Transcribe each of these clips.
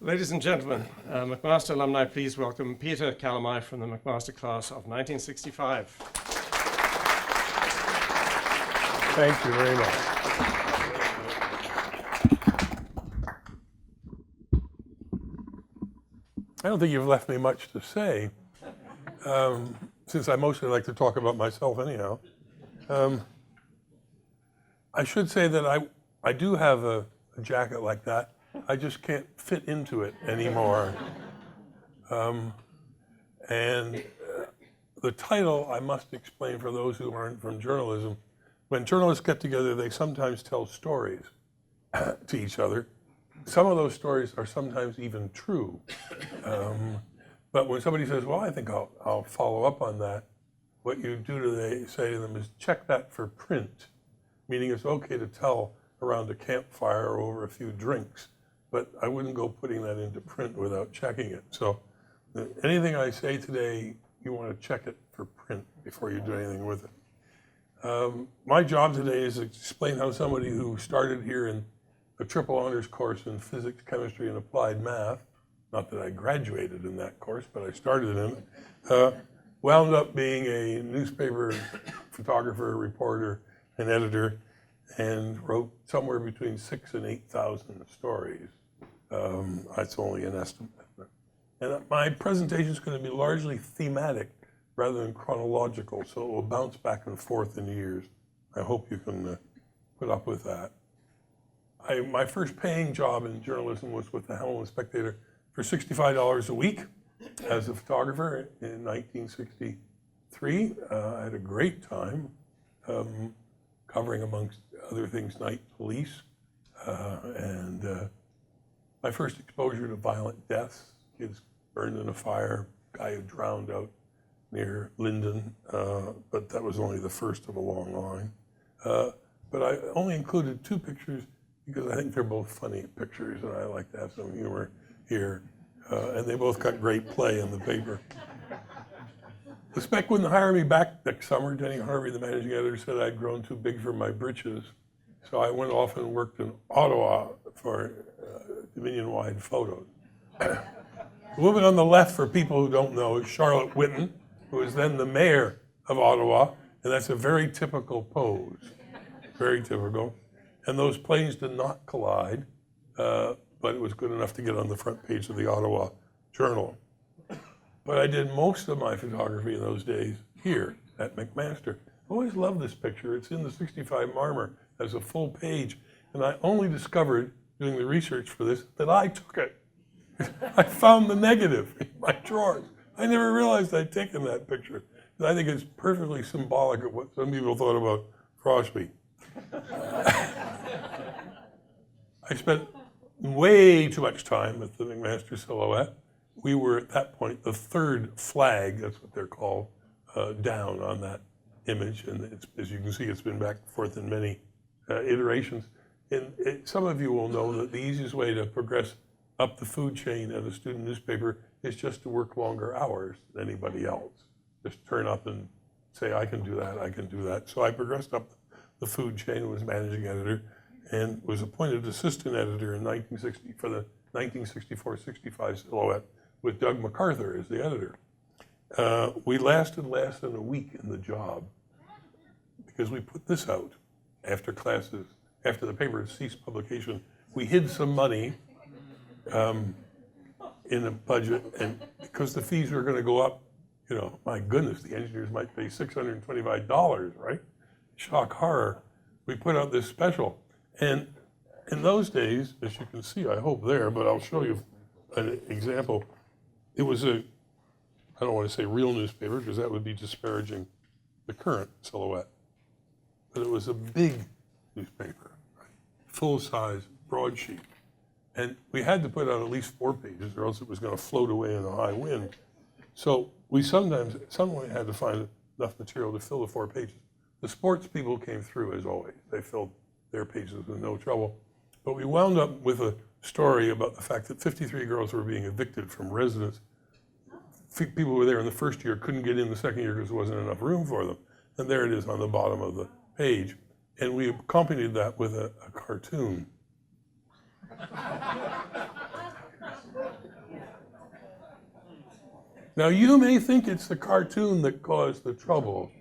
Ladies and gentlemen, McMaster Alumni, please welcome Peter Calamai from the McMaster class of 1965. Thank you very much. I don't think you've left me much to say, since I mostly like to talk about myself anyhow. I should say that I do have a jacket like that. I just can't fit into it anymore. And the title, I must explain for those who aren't from journalism. When journalists get together, they sometimes tell stories to each other. Some of those stories are sometimes even true. But when somebody says, well, I think I'll follow up on that, what you say to them is check that for print, meaning it's okay to tell around a campfire or over a few drinks, but I wouldn't go putting that into print without checking it. So anything I say today, you want to check it for print before you do anything with it. My job today is to explain how somebody who started here in a triple honors course in physics, chemistry, and applied math, not that I graduated in that course, but I started in it, wound up being a newspaper photographer, reporter, and editor, and wrote somewhere between 6,000 and 8,000 stories. That's only an estimate. And my presentation is going to be largely thematic rather than chronological, so it will bounce back and forth in years. I hope you can put up with that. My first paying job in journalism was with the Herald and Spectator for $65 a week as a photographer in 1963. I had a great time covering, amongst other things, night police, and my first exposure to violent deaths, kids burned in a fire, guy who drowned out near Linden, but that was only the first of a long line. But I only included 2 pictures because I think they're both funny pictures and I like to have some humor here. And they both got great play in the paper. The Spec wouldn't hire me back next summer. Denny Harvey, the managing editor, said I'd grown too big for my britches. So I went off and worked in Ottawa for Dominion-wide photos. The woman on the left, for people who don't know, is Charlotte Whitten, who was then the mayor of Ottawa, and that's a very typical pose, very typical. And those planes did not collide, but it was good enough to get on the front page of the Ottawa Journal. But I did most of my photography in those days here at McMaster. I always loved this picture. It's in the 65 Marmor as a full page, and I only discovered, doing the research for this, that I took it. I found the negative in my drawers. I never realized I'd taken that picture. And I think it's perfectly symbolic of what some people thought about Crosby. I spent way too much time at the McMaster silhouette. We were at that point the 3rd flag, that's what they're called, down on that image. And it's, as you can see, it's been back and forth in many iterations. And some of you will know that the easiest way to progress up the food chain at a student newspaper is just to work longer hours than anybody else. Just turn up and say, I can do that, I can do that. So I progressed up the food chain, was managing editor, and was appointed assistant editor in 1960 for the 1964-65 silhouette with Doug MacArthur as the editor. We lasted less than a week in the job because we put this out after classes, after the paper had ceased publication. We hid some money in a budget, and because the fees were going to go up, you know, my goodness, the engineers might pay $625, right? Shock horror. We put out this special. And in those days, as you can see, I hope there, but I'll show you an example. It was I don't want to say real newspaper because that would be disparaging the current silhouette. But it was a big newspaper, right? Full-size broadsheet. And we had to put out at least 4 pages or else it was going to float away in a high wind. So we sometimes had to find enough material to fill the 4 pages. The sports people came through as always. They filled their pages with no trouble. But we wound up with a story about the fact that 53 girls were being evicted from residence. People who were there in the first year couldn't get in the second year because there wasn't enough room for them. And there it is on the bottom of the page. And we accompanied that with a cartoon. Now, you may think it's the cartoon that caused the trouble,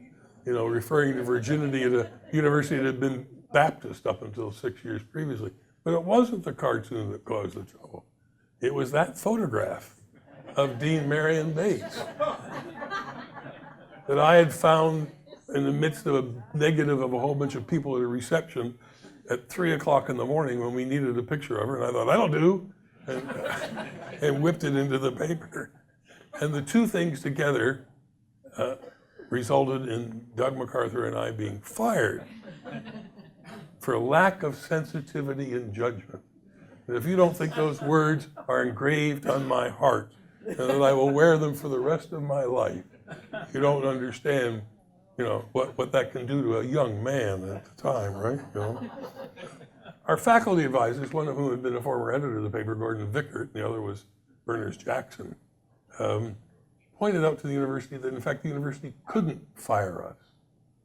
you know, referring to virginity at a university that had been Baptist up until 6 years previously. But it wasn't the cartoon that caused the trouble. It was that photograph of Dean Marion Bates that I had found in the midst of a negative of a whole bunch of people at a reception at 3 o'clock in the morning when we needed a picture of her. And I thought, that'll do, and whipped it into the paper. And the two things together resulted in Doug MacArthur and I being fired for lack of sensitivity and judgment. And if you don't think those words are engraved on my heart and that I will wear them for the rest of my life, you don't understand, you know, what that can do to a young man at the time, right? You know? Our faculty advisors, one of whom had been a former editor of the paper, Gordon Vickert, and the other was Berners Jackson, pointed out to the university that, in fact, the university couldn't fire us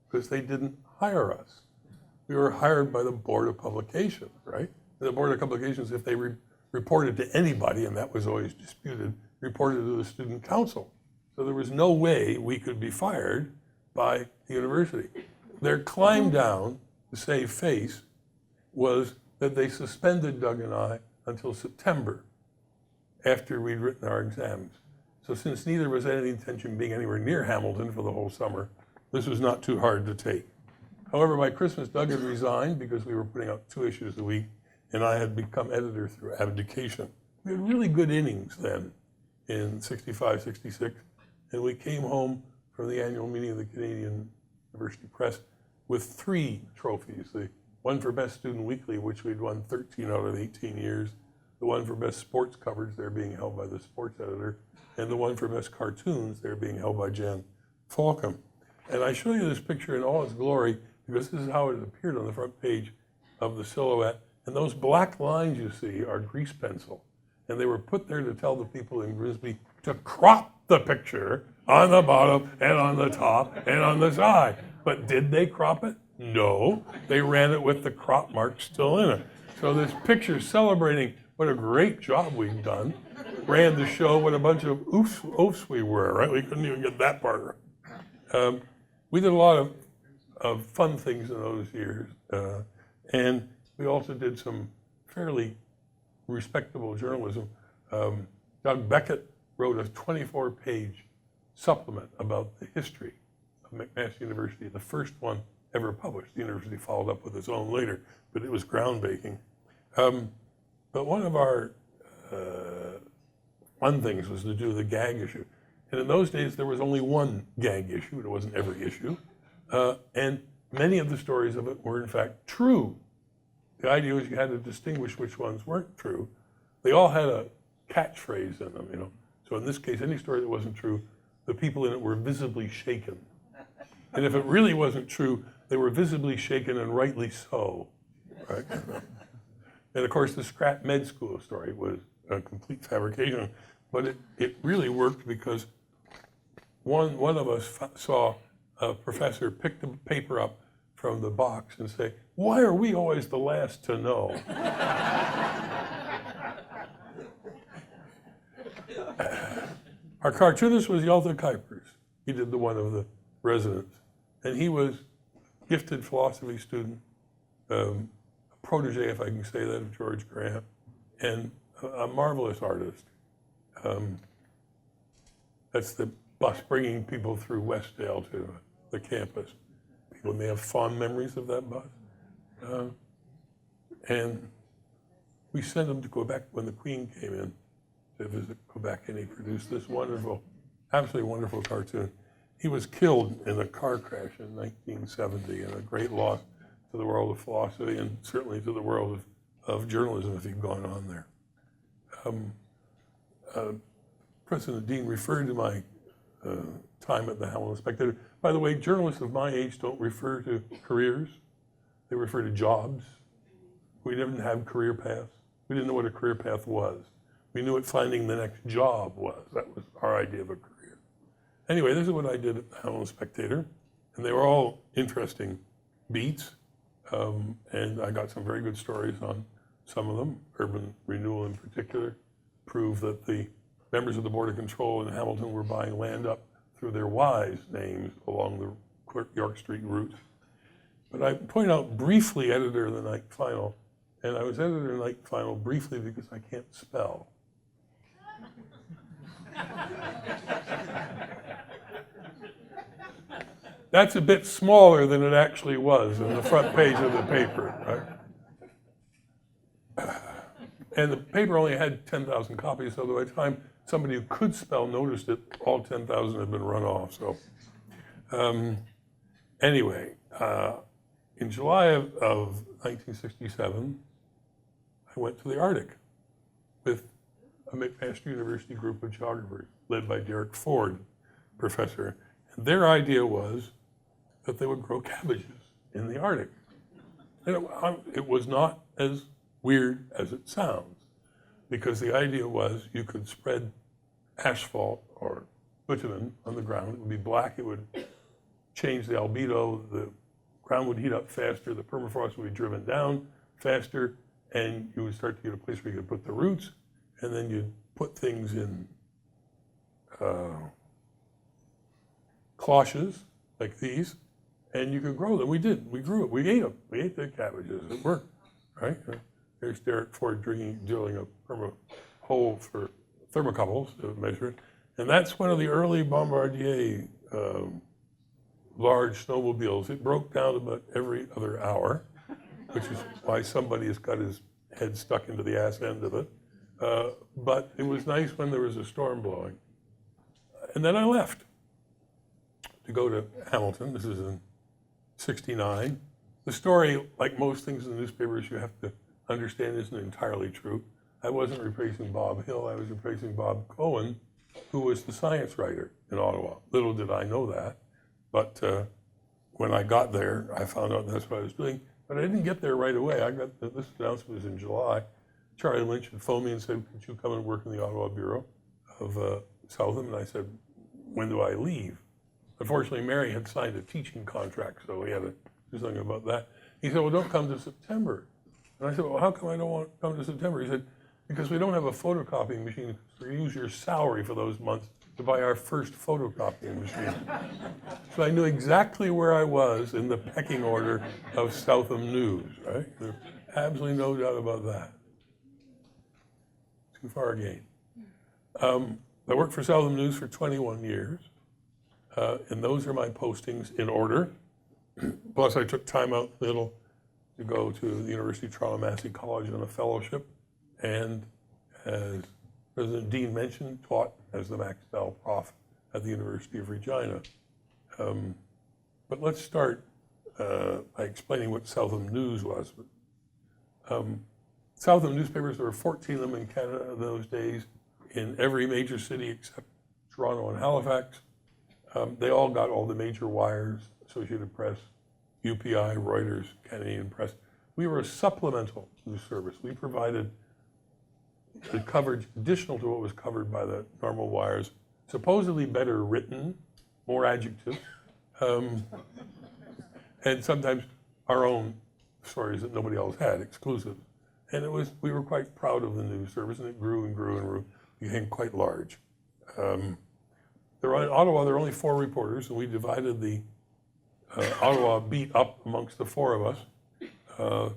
because they didn't hire us. We were hired by the Board of Publications, right? The Board of Publications, if they reported to anybody, and that was always disputed, reported to the student council. So there was no way we could be fired by the university. Their climb down to save face was that they suspended Doug and I until September after we'd written our exams. So since neither of us had any intention of being anywhere near Hamilton for the whole summer, this was not too hard to take. However, by Christmas, Doug had resigned because we were putting out 2 issues a week, and I had become editor through abdication. We had really good innings then in 65, 66, and we came home from the annual meeting of the Canadian University Press with 3 trophies. The one for Best Student Weekly, which we'd won 13 out of 18 years, the one for Best Sports Coverage, they're being held by the sports editor, and the one for Best Cartoons, they're being held by Jan Falcom. And I show you this picture in all its glory because this is how it appeared on the front page of the Silhouette. And those black lines you see are grease pencil. And they were put there to tell the people in Grimsby to crop the picture on the bottom and on the top and on the side. But did they crop it? No. They ran it with the crop mark still in it. So this picture celebrating what a great job we've done ran to show what a bunch of oofs we were, right? We couldn't even get that part right. We did a lot of fun things in those years. And we also did some fairly respectable journalism. Doug Beckett wrote a 24-page supplement about the history of McMaster University, the first one ever published. The university followed up with its own later, but it was groundbreaking. But one of our fun things was to do the gag issue. And in those days, there was only one gag issue. It wasn't every issue. And many of the stories of it were, in fact, true. The idea was you had to distinguish which ones weren't true. They all had a catchphrase in them, you know. So in this case, any story that wasn't true, the people in it were visibly shaken. And if it really wasn't true, they were visibly shaken, and rightly so, right? And of course, the Scrap Med School story was a complete fabrication, but it really worked because one of us saw a professor pick the paper up from the box and say, "Why are we always the last to know?" Our cartoonist was Yalta Kuipers. He did the one of the residents. And he was a gifted philosophy student, a protege, if I can say that, of George Grant, and a marvelous artist. That's the bus bringing people through Westdale to the campus. People may have fond memories of that bus. And we sent him to Quebec when the Queen came in to visit Quebec, and he produced this wonderful, absolutely wonderful cartoon. He was killed in a car crash in 1970, and a great loss to the world of philosophy and certainly to the world of journalism if he'd gone on there. President Dean referred to my time at the Hamilton Spectator. By the way, journalists of my age don't refer to careers. They refer to jobs. We didn't have career paths. We didn't know what a career path was. We knew what finding the next job was. That was our idea of a career. Anyway, this is what I did at the Hamilton Spectator. And they were all interesting beats. And I got some very good stories on some of them. Urban renewal in particular proved that the members of the Board of Control in Hamilton were buying land up through their wives' names along the York Street route. But I point out briefly editor of the Night Final, and I was editor of the Night Final briefly because I can't spell. That's a bit smaller than it actually was on the front page of the paper, right? And the paper only had 10,000 copies, so by the time somebody who could spell noticed it, all 10,000 had been run off. So anyway, in July of 1967, I went to the Arctic with a McMaster University group of geographers led by Derek Ford, professor. And their idea was that they would grow cabbages in the Arctic. And it was not as weird as it sounds, because the idea was you could spread asphalt or bitumen on the ground. It would be black. It would change the albedo. The ground would heat up faster. The permafrost would be driven down faster, and you would start to get a place where you could put the roots, and then you'd put things in cloches like these, and you could grow them. We did. We grew it. We ate them. We ate the cabbages. It worked, right? There's Derek Ford drilling a perma hole for thermocouples to measure it. And that's one of the early Bombardier large snowmobiles. It broke down about every other hour, which is why somebody has got his head stuck into the ass end of it. But it was nice when there was a storm blowing. And then I left to go to Hamilton. This is in '69. The story, like most things in the newspapers, you have to understand isn't entirely true. I wasn't replacing Bob Hill. I was replacing Bob Cohen, who was the science writer in Ottawa. Little did I know that. But when I got there, I found out that's what I was doing. But I didn't get there right away. This announcement was in July. Charlie Lynch had phoned me and said, could you come and work in the Ottawa Bureau of Southam? And I said, when do I leave? Unfortunately, Mary had signed a teaching contract, so we had to do something about that. He said, well, don't come to September. And I said, well, how come I don't want to come to September? He said, because we don't have a photocopying machine. So we use your salary for those months to buy our first photocopying machine. So I knew exactly where I was in the pecking order of Southam News, right? There's absolutely no doubt about that. Too far again. I worked for Southam News for 21 years, and those are my postings in order. Plus, I took time out in the middle to go to the University of Toronto Massey College on a fellowship, and as President Dean mentioned, taught as the Max Bell Prof at the University of Regina. But let's start by explaining what Southam News was. Southam newspapers, there were 14 of them in Canada in those days, in every major city except Toronto and Halifax. They all got all the major wires, Associated Press, UPI, Reuters, Canadian Press. We were a supplemental news service. We provided the coverage additional to what was covered by the normal wires, supposedly better written, more adjectives, and sometimes our own stories that nobody else had, exclusive. And we were quite proud of the news service, and it grew and grew and grew, became quite large. In Ottawa, there were only 4 reporters, and we divided the Ottawa beat up amongst the 4 of us.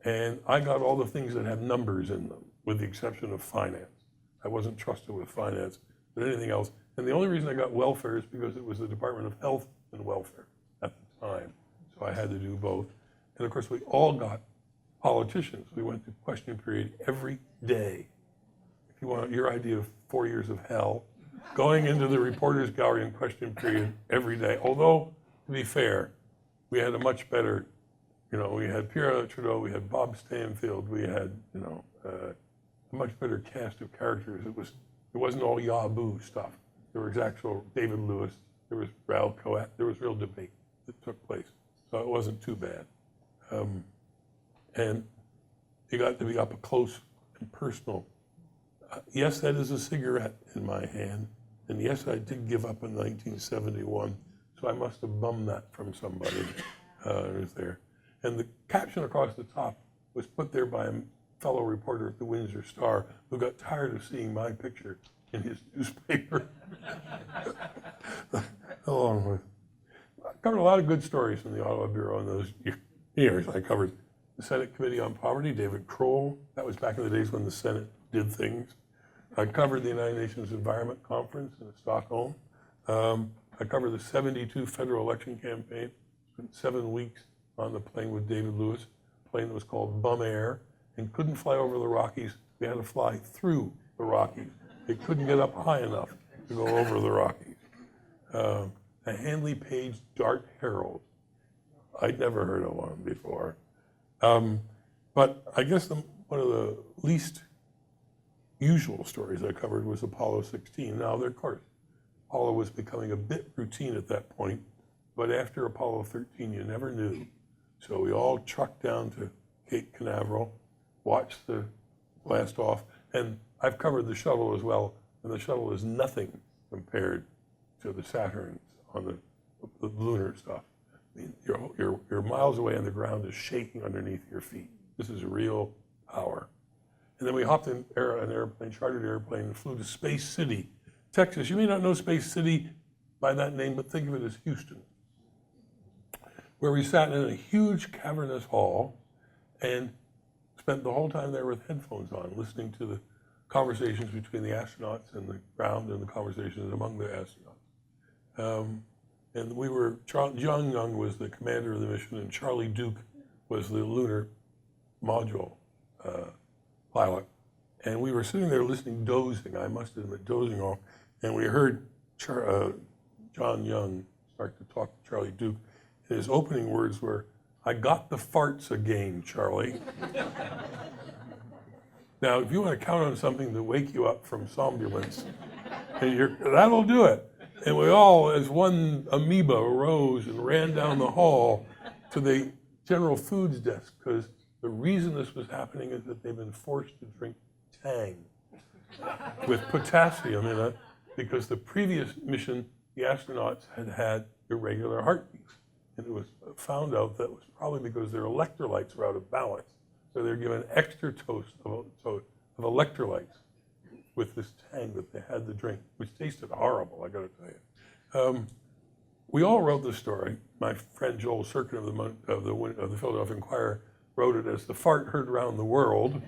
And I got all the things that had numbers in them, with the exception of finance. I wasn't trusted with finance, but anything else. And the only reason I got welfare is because it was the Department of Health and Welfare at the time. So I had to do both. And of course, we all got politicians. We went to question period every day. If you want your idea of 4 years of hell, going into the reporters gallery and question period every day. Although, to be fair, we had a much better, we had Pierre Trudeau, we had Bob Stanfield, we had, a much better cast of characters. It wasn't all yah-boo stuff. There was actual David Lewis, there was Raoul Coat, there was real debate that took place. So it wasn't too bad. And you got to be up close and personal. Yes, that is a cigarette in my hand. And yes, I did give up in 1971. So I must have bummed that from somebody who was there. And the caption across the top was put there by a fellow reporter at the Windsor Star who got tired of seeing my picture in his newspaper. Along with, I covered a lot of good stories from the Ottawa Bureau in those years. I covered the Senate Committee on Poverty, David Kroll. That was back in the days when the Senate did things. I covered the United Nations Environment Conference in Stockholm. I covered the 72 federal election campaign. Spent 7 weeks on the plane with David Lewis, a plane that was called Bum Air, and couldn't fly over the Rockies. We had to fly through the Rockies. It couldn't get up high enough to go over the Rockies. A Handley Page Dart Herald. I'd never heard of one before. But I guess one of the least usual stories I covered was Apollo 16. Now, of course, Apollo was becoming a bit routine at that point, but after Apollo 13, you never knew. So we all trucked down to Cape Canaveral, watched the blast off, and I've covered the shuttle as well, and the shuttle is nothing compared to the Saturns on the lunar stuff. I mean, you're miles away and the ground is shaking underneath your feet. This is real power. And then we hopped in an airplane, chartered airplane, and flew to Space City, Texas. You may not know Space City by that name, but think of it as Houston, where we sat in a huge cavernous hall and spent the whole time there with headphones on, listening to the conversations between the astronauts and the ground and the conversations among the astronauts. And we were, John Young was the commander of the mission, and Charlie Duke was the lunar module pilot. And we were sitting there listening, dozing, I must admit, dozing off, and we heard John Young start to talk to Charlie Duke. And his opening words were, "I got the farts again, Charlie." Now, if you want to count on something to wake you up from somnolence, that'll do it. And we all, as one amoeba, arose and ran down the hall to the general foods desk, because the reason this was happening is that they've been forced to drink Tang with potassium in it, because the previous mission, the astronauts had had irregular heartbeats. And it was found out that was probably because their electrolytes were out of balance. So they're given extra dose of electrolytes with this Tang that they had to drink, which tasted horrible, I gotta tell you. We all wrote the story. My friend Joel Sirkin of the Philadelphia Inquirer wrote it as "the fart heard around the world."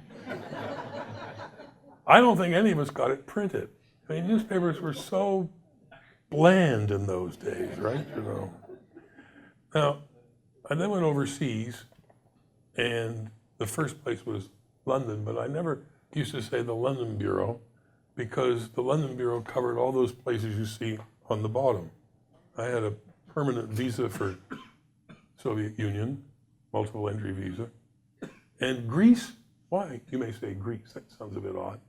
I don't think any of us got it printed. I mean, newspapers were so bland in those days, right? You know. Now, I then went overseas, and the first place was London, but I never used to say the London Bureau, because the London Bureau covered all those places you see on the bottom. I had a permanent visa for Soviet Union, multiple entry visa. And Greece, why? You may say Greece, that sounds a bit odd,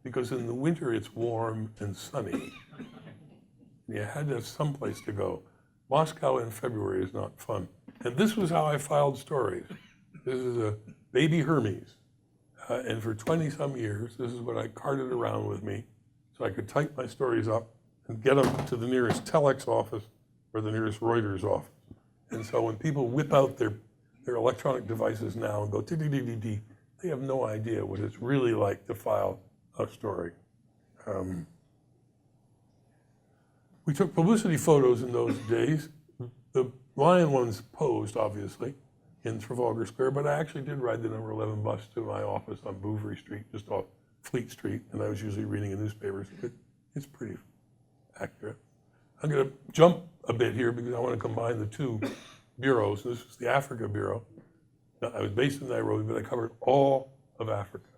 because in the winter it's warm and sunny. You had to have someplace to go. Moscow in February is not fun. And this was how I filed stories. This is a baby Hermes. And for 20-some years, this is what I carted around with me, so I could type my stories up and get them to the nearest telex office or the nearest Reuters office. And so when people whip out their electronic devices now and go dee-dee-dee-dee-dee, they have no idea what it's really like to file a story. We took publicity photos in those days. The lion ones posed, obviously, in Trafalgar Square, but I actually did ride the number 11 bus to my office on Bouverie Street, just off Fleet Street, and I was usually reading a newspaper, so it's pretty accurate. I'm going to jump a bit here because I want to combine the two bureaus. This is the Africa Bureau. Now, I was based in Nairobi, but I covered all of Africa,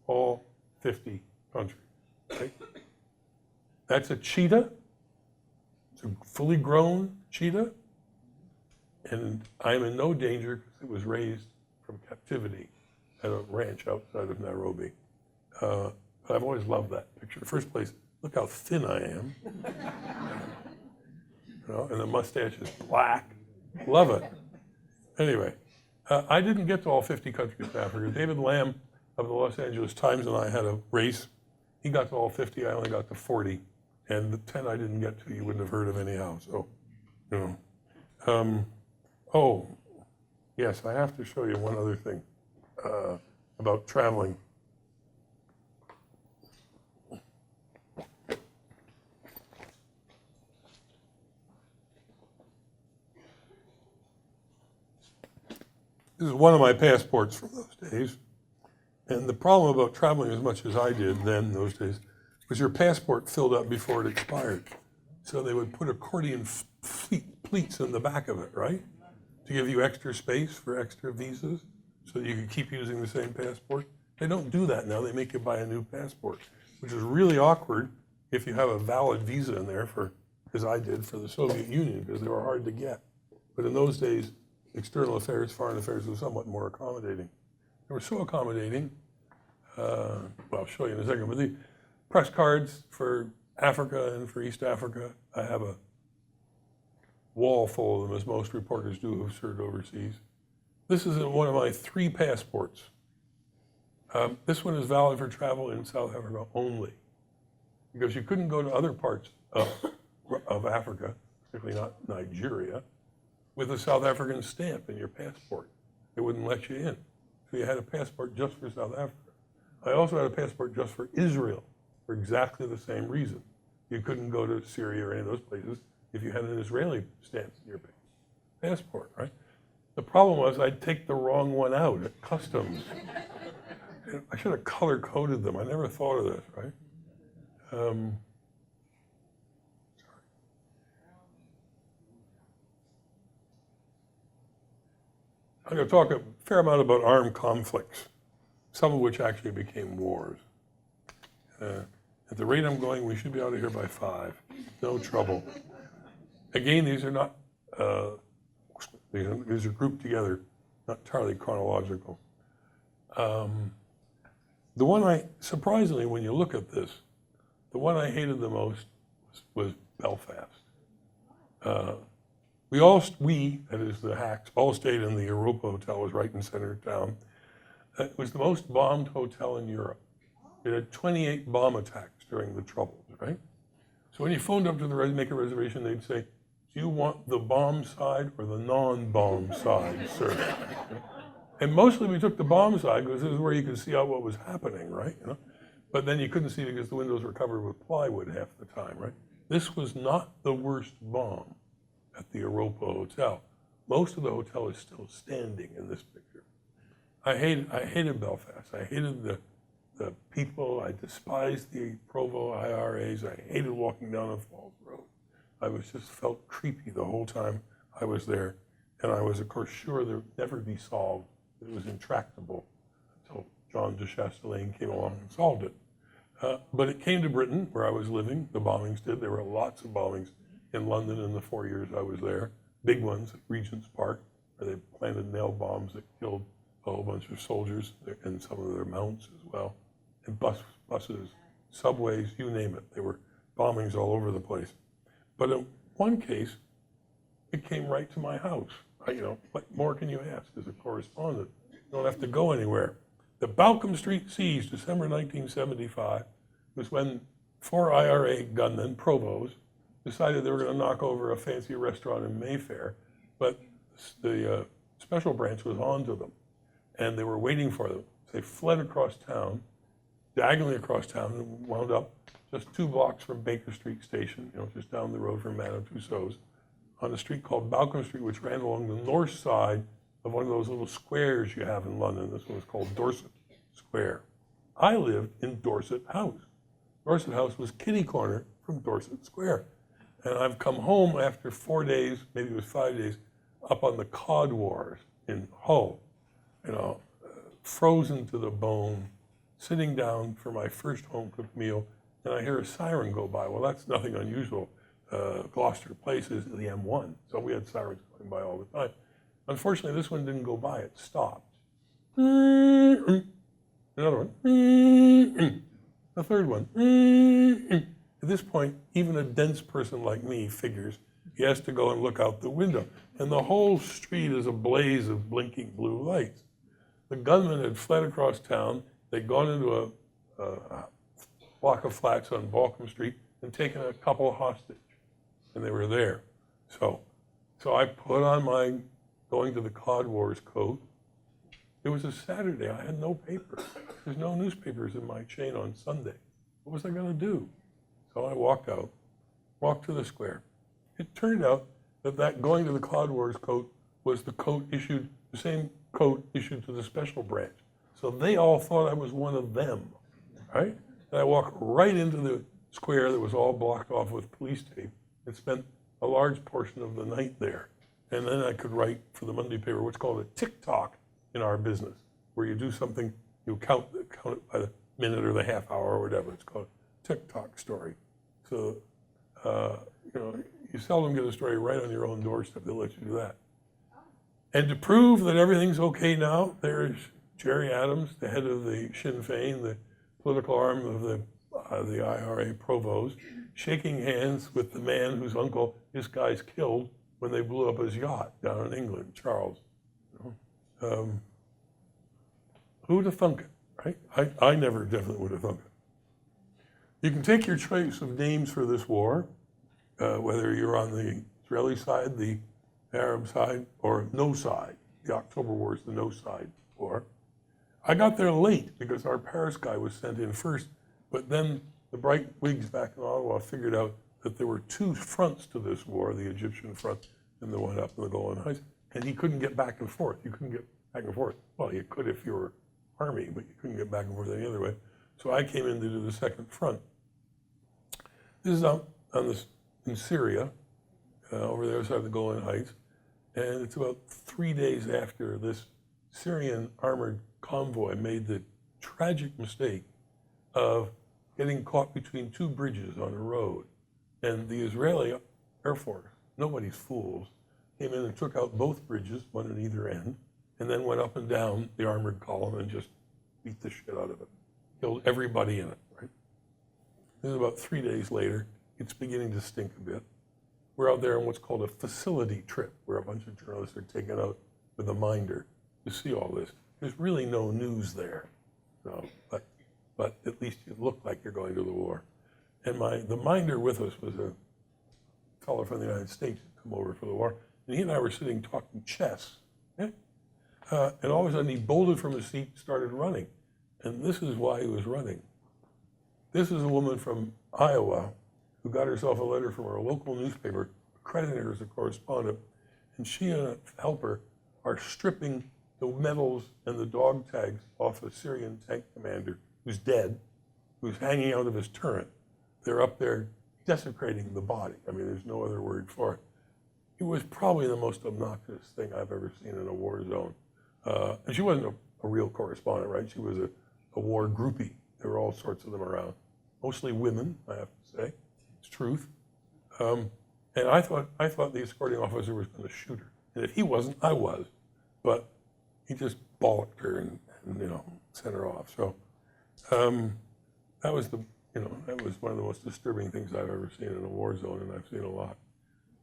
all 50 countries. Right? That's a cheetah. It's a fully grown cheetah. And I am in no danger because it was raised from captivity at a ranch outside of Nairobi. But I've always loved that picture. In the first place, look how thin I am. You know, and the mustache is black. Love it. Anyway, I didn't get to all 50 countries in Africa. David Lamb of the Los Angeles Times and I had a race. He got to all 50, I only got to 40. And the 10 I didn't get to, you wouldn't have heard of anyhow. So, you know. Oh, yes, I have to show you one other thing. about traveling. This is one of my passports from those days. And the problem about traveling as much as I did then, those days, was your passport filled up before it expired. So they would put accordion pleats in the back of it, right? To give you extra space for extra visas so that you could keep using the same passport. They don't do that now. They make you buy a new passport, which is really awkward if you have a valid visa in there for, as I did for the Soviet Union, because they were hard to get. But in those days, external affairs, foreign affairs was somewhat more accommodating. They were so accommodating, well, I'll show you in a second, but the press cards for Africa and for East Africa, I have a wall full of them, as most reporters do who've served overseas. This is one of my 3 passports. This one is valid for travel in South Africa only, because you couldn't go to other parts of Africa, particularly not Nigeria, with a South African stamp in your passport. It wouldn't let you in. So you had a passport just for South Africa. I also had a passport just for Israel for exactly the same reason. You couldn't go to Syria or any of those places if you had an Israeli stamp in your passport, right? The problem was I'd take the wrong one out at customs. I should have color-coded them. I never thought of this, right? I'm going to talk a fair amount about armed conflicts, some of which actually became wars. At the rate I'm going, we should be out of here by 5. No trouble. Again, these are not, these are grouped together, not entirely chronological. The one surprisingly, when you look at this, the one I hated the most was Belfast. We, that is the hacks, all stayed in the Europa Hotel, was right in the center of town. It was the most bombed hotel in Europe. It had 28 bomb attacks during the Troubles, right? So when you phoned up to make a reservation, they'd say, do you want the bomb side or the non-bomb side, sir? And mostly we took the bomb side because this is where you could see out what was happening, right? You know? But then you couldn't see because the windows were covered with plywood half the time, right? This was not the worst bomb at the Europa Hotel. Most of the hotel is still standing in this picture. I hated Belfast. I hated the people. I despised the Provo IRAs. I hated walking down a Falls Road. I just felt creepy the whole time I was there. And I was, of course, sure there would never be solved. It was intractable until John de Chastelain came along and solved it. But it came to Britain, where I was living. The bombings did. There were lots of bombings in London in the 4 years I was there. Big ones at Regent's Park, where they planted nail bombs that killed a whole bunch of soldiers and some of their mounts as well. And buses, subways, you name it. There were bombings all over the place. But in one case, it came right to my house. What more can you ask as a correspondent? You don't have to go anywhere. The Balcombe Street siege, December 1975, was when 4 IRA gunmen, Provos, decided they were going to knock over a fancy restaurant in Mayfair, but the special branch was on to them, and they were waiting for them. They fled across town, diagonally across town, and wound up just 2 blocks from Baker Street Station, just down the road from Madame Tussauds, on a street called Balcombe Street, which ran along the north side of one of those little squares you have in London. This one was called Dorset Square. I lived in Dorset House. Dorset House was kitty corner from Dorset Square. And I've come home after 4 days, maybe it was 5 days, up on the Cod Wars in Hull, frozen to the bone, sitting down for my first home-cooked meal, and I hear a siren go by. Well, that's nothing unusual. Gloucester Place is the M1, so we had sirens going by all the time. Unfortunately, this one didn't go by. It stopped. Another one. The third one. At this point, even a dense person like me figures he has to go and look out the window. And the whole street is a blaze of blinking blue lights. The gunmen had fled across town. They'd gone into a block of flats on Balcombe Street and taken a couple hostage. And they were there. So I put on my going to the Cod Wars coat It was a Saturday. I had no paper. There's no newspapers in my chain on Sunday. What was I going to do? So I walked out, walked to the square. It turned out that going to the Cod Wars coat was the same coat issued to the special branch. So they all thought I was one of them, right? And I walked right into the square that was all blocked off with police tape and spent a large portion of the night there. And then I could write for the Monday paper what's called a tick-tock in our business, where you do something, you count it by the minute or the half hour or whatever. It's called a tick-tock story. So, you seldom get a story right on your own doorstep. They'll let you do that. And to prove that everything's okay now, there's Jerry Adams, the head of the Sinn Féin, the political arm of the IRA provost, shaking hands with the man whose uncle his guys killed when they blew up his yacht down in England, Charles. Who'd have thunk it, right? I never definitely would have thunk it. You can take your choice of names for this war, whether you're on the Israeli side, the Arab side, or no side. The October War is the no side war. I got there late because our Paris guy was sent in first, but then the bright wigs back in Ottawa figured out that there were two fronts to this war, the Egyptian front and the one up in the Golan Heights, and he couldn't get back and forth. You couldn't get back and forth. Well, you could if you were army, but you couldn't get back and forth any other way. So I came in to do the second front. This is out in Syria, over there side of the Golan Heights, and it's about 3 days after this Syrian armored convoy made the tragic mistake of getting caught between two bridges on a road. And the Israeli Air Force, nobody's fools, came in and took out both bridges, one at either end, and then went up and down the armored column and just beat the shit out of it. Killed everybody in it, right? This is about 3 days later. It's beginning to stink a bit. We're out there on what's called a facility trip, where a bunch of journalists are taken out with a minder to see all this. There's really no news there, so, but at least you look like you're going to the war. And the minder with us was a fellow from the United States who'd come over for the war, and he and I were sitting talking chess. Yeah? And all of a sudden he bolted from his seat and started running. And this is why he was running. This is a woman from Iowa who got herself a letter from her local newspaper, crediting her as a correspondent, and she and a helper are stripping the medals and the dog tags off a Syrian tank commander who's dead, who's hanging out of his turret. They're up there desecrating the body. I mean, there's no other word for it. It was probably the most obnoxious thing I've ever seen in a war zone. And she wasn't a real correspondent, right? She was a war groupie. There were all sorts of them around. Mostly women, I have to say. It's truth. And I thought the escorting officer was going to shoot her. And if he wasn't, I was. But he just bollocked her and sent her off. So that was one of the most disturbing things I've ever seen in a war zone, and I've seen a lot.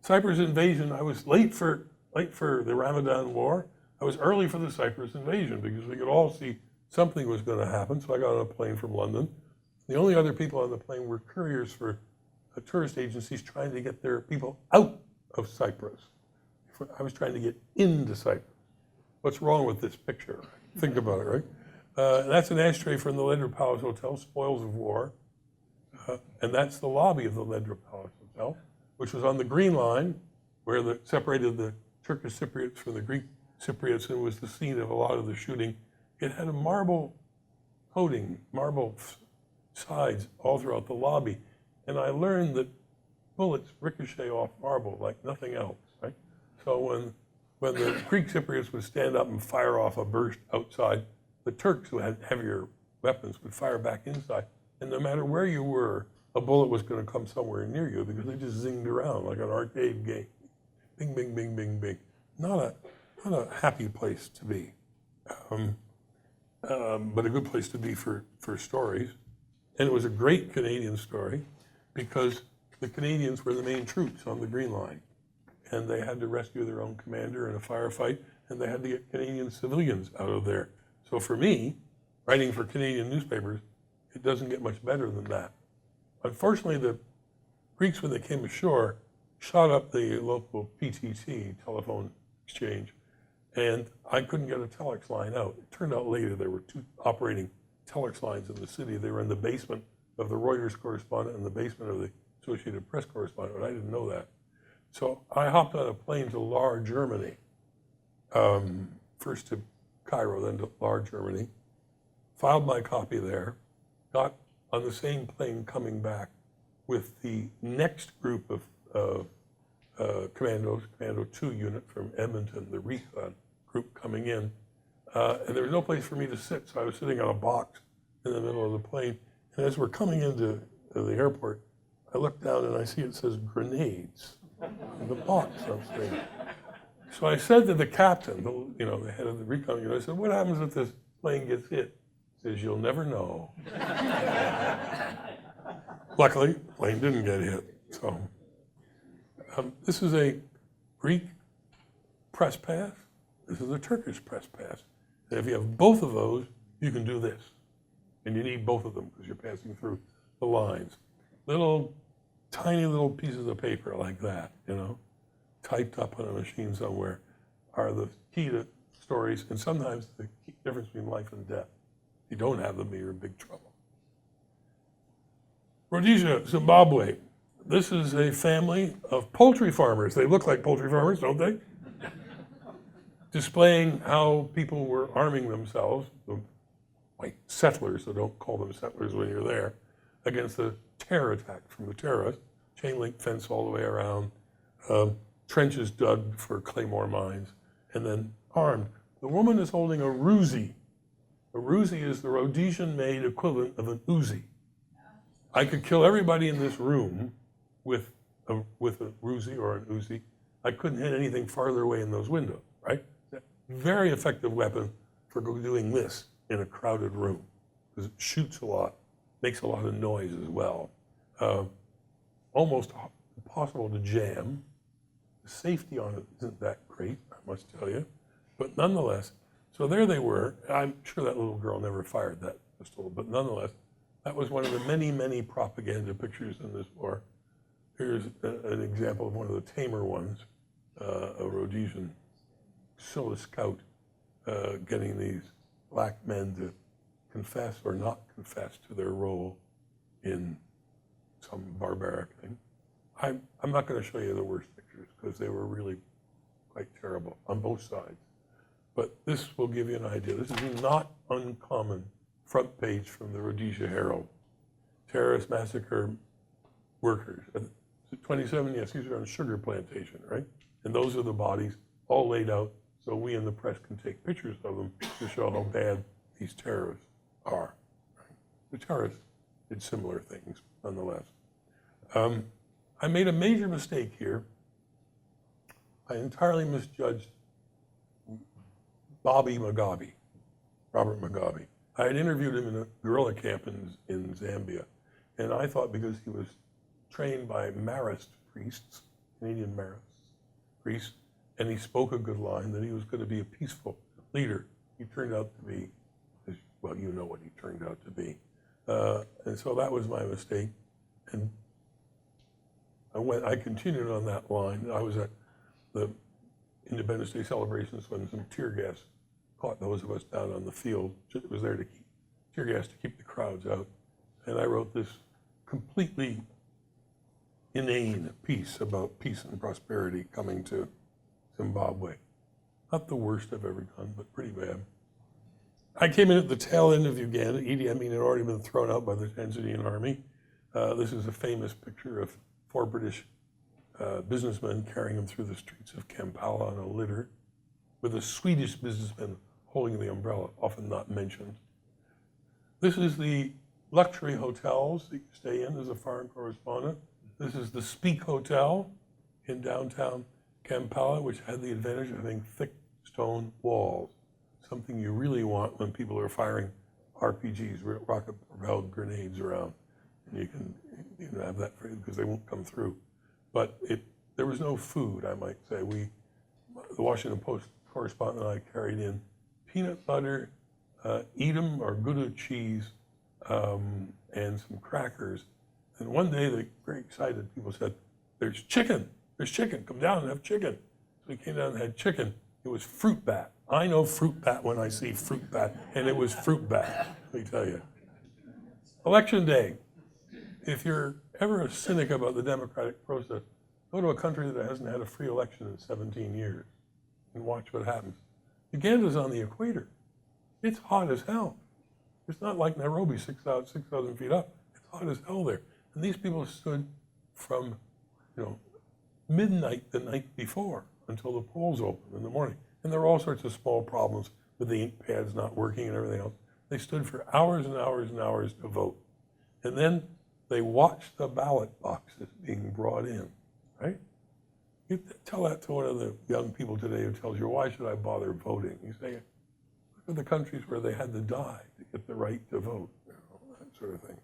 Cyprus invasion, I was late for the Ramadan war. I was early for the Cyprus invasion because we could all see something was going to happen. So I got on a plane from London. The only other people on the plane were couriers for tourist agencies trying to get their people out of Cyprus. I was trying to get into Cyprus. What's wrong with this picture? Think about it, right? That's an ashtray from the Ledra Palace Hotel, spoils of war. And that's the lobby of the Ledra Palace Hotel, which was on the Green Line, where separated the Turkish Cypriots from the Greek Cypriots, and was the scene of a lot of the shooting. It had a marble coating, marble sides all throughout the lobby. And I learned that bullets ricochet off marble like nothing else, right? So when the Greek Cypriots would stand up and fire off a burst outside, the Turks, who had heavier weapons, would fire back inside. And no matter where you were, a bullet was going to come somewhere near you because they just zinged around like an arcade game. Bing, bing, bing, bing, bing. Not a happy place to be, but a good place to be for stories. And it was a great Canadian story because the Canadians were the main troops on the Green Line. And they had to rescue their own commander in a firefight, and they had to get Canadian civilians out of there. So for me, writing for Canadian newspapers, it doesn't get much better than that. Unfortunately, the Greeks, when they came ashore, shot up the local PTT, telephone exchange, And I couldn't get a telex line out. It turned out later there were 2 operating telex lines in the city. They were in the basement of the Reuters correspondent and the basement of the Associated Press correspondent, but I didn't know that. So I hopped on a plane to Lahr, Germany, first to Cairo, then to Lahr, Germany, filed my copy there, got on the same plane coming back with the next group of commandos, Commando 2 unit from Edmonton, the recon group coming in. And there was no place for me to sit, so I was sitting on a box in the middle of the plane. And as we're coming into the airport, I look down and I see it says grenades in the box upstairs. So I said to the captain, the head of the recon unit, I said, what happens if this plane gets hit? He says, you'll never know. Luckily, the plane didn't get hit. So this is a Greek press pass. This is a Turkish press pass. And if you have both of those, you can do this. And you need both of them because you're passing through the lines. Tiny little pieces of paper like that, typed up on a machine somewhere, are the key to stories, and sometimes the key difference between life and death. If you don't have them, you're in big trouble. Rhodesia, Zimbabwe. This is a family of poultry farmers. They look like poultry farmers, don't they? Displaying how people were arming themselves, the white settlers, so don't call them settlers when you're there, against the terror attack from the terrorists, chain link fence all the way around, trenches dug for claymore mines, and then armed. The woman is holding a Ruzi. A Ruzi is the Rhodesian-made equivalent of an Uzi. I could kill everybody in this room with a Ruzi or an Uzi. I couldn't hit anything farther away in those windows, right? Very effective weapon for doing this in a crowded room, because it shoots a lot, makes a lot of noise as well. Almost impossible to jam. The safety on it isn't that great, I must tell you. But nonetheless, so there they were. I'm sure that little girl never fired that pistol, but nonetheless, that was one of the many, many propaganda pictures in this war. Here's an example of one of the tamer ones, a Rhodesian Scylla scout getting these black men to confess or not confess to their role in some barbaric thing. I'm not going to show you the worst pictures because they were really quite terrible on both sides. But this will give you an idea. This is not uncommon front page from the Rhodesia Herald. Terrorists massacre workers. 27, yes, these are on a sugar plantation, right? And those are the bodies all laid out so we in the press can take pictures of them to show how bad these terrorists are. Right? The terrorists did similar things, nonetheless. I made a major mistake here. I entirely misjudged Robert Mugabe. I had interviewed him in a guerrilla camp in Zambia, and I thought because he was trained by Marist priests, Canadian Marist priests, and he spoke a good line, that he was going to be a peaceful leader. He turned out to be, well, you know what he turned out to be. And so that was my mistake. And I continued on that line. I was at the Independence Day celebrations when some tear gas caught those of us down on the field. It was there to keep tear gas to keep the crowds out. And I wrote this completely inane piece about peace and prosperity coming to Zimbabwe. Not the worst I've ever done, but pretty bad. I came in at the tail end of Uganda. Idi Amin had already been thrown out by the Tanzanian army. This is a famous picture of 4 British businessmen carrying him through the streets of Kampala on a litter, with a Swedish businessman holding the umbrella, often not mentioned. This is the luxury hotels that you stay in as a foreign correspondent. This is the Speak Hotel in downtown Kampala, which had the advantage of having thick stone walls, something you really want when people are firing RPGs, rocket-propelled grenades around. And you can have that because they won't come through. But there was no food, I might say. The Washington Post correspondent and I carried in peanut butter, Edam or Gouda cheese, and some crackers. And one day, the very excited people said, there's chicken, come down and have chicken. So we came down and had chicken. It was fruit bat. I know fruit bat when I see fruit bat, and it was fruit bat, let me tell you. Election day. If you're ever a cynic about the democratic process, go to a country that hasn't had a free election in 17 years and watch what happens. Uganda's on the equator. It's hot as hell. It's not like Nairobi, 6,000 feet up. It's hot as hell there. And these people stood from, midnight the night before until the polls opened in the morning. And there were all sorts of small problems with the ink pads not working and everything else. They stood for hours and hours and hours to vote. And then they watched the ballot boxes being brought in, right? You tell that to one of the young people today who tells you, why should I bother voting? You say, look at the countries where they had to die to get the right to vote, that sort of thing.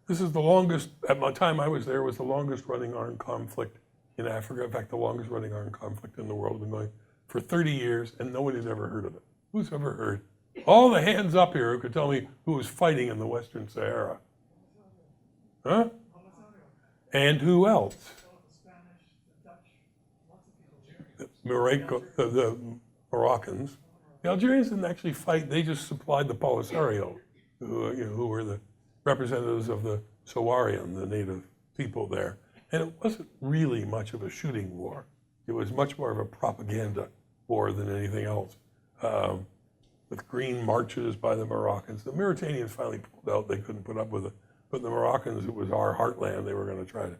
This is the longest, at my time I was there, was the longest running armed conflict in Africa. In fact, the longest running armed conflict in the world. Been going for 30 years, and nobody's ever heard of it. Who's ever heard? All the hands up here who could tell me who was fighting in the Western Sahara. Huh? And who else? The Moroccans. The Algerians didn't actually fight. They just supplied the Polisario, who were the representatives of the Sawarian, the native people there. And it wasn't really much of a shooting war. It was much more of a propaganda war than anything else. With green marches by the Moroccans. The Mauritanians finally pulled out. They couldn't put up with it. But the Moroccans, it was our heartland. They were going to try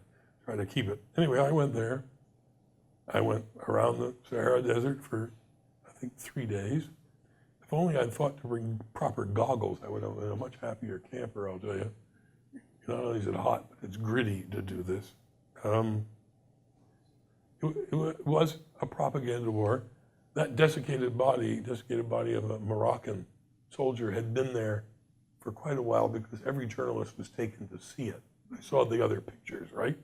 to keep it. Anyway, I went there. I went around the Sahara Desert for, I think, 3 days. If only I'd thought to bring proper goggles, I would have been a much happier camper, I'll tell you. Not only is it hot, but it's gritty to do this. It was a propaganda war. That desiccated body of a Moroccan soldier had been there for quite a while because every journalist was taken to see it. I saw the other pictures, right?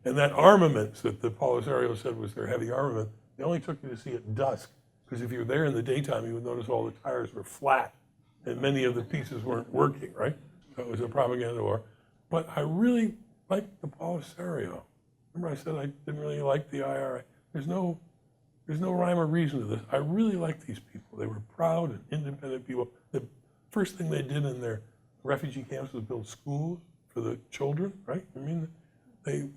And that armaments that the Polisario said was their heavy armament, they only took you to see at dusk, because if you were there in the daytime, you would notice all the tires were flat and many of the pieces weren't working, right? So it was a propaganda war. But I really liked the Polisario. Remember I said I didn't really like the IRA? There's no rhyme or reason to this. I really like these people. They were proud and independent people. The first thing they did in their refugee camps was build schools for the children, right? I mean, I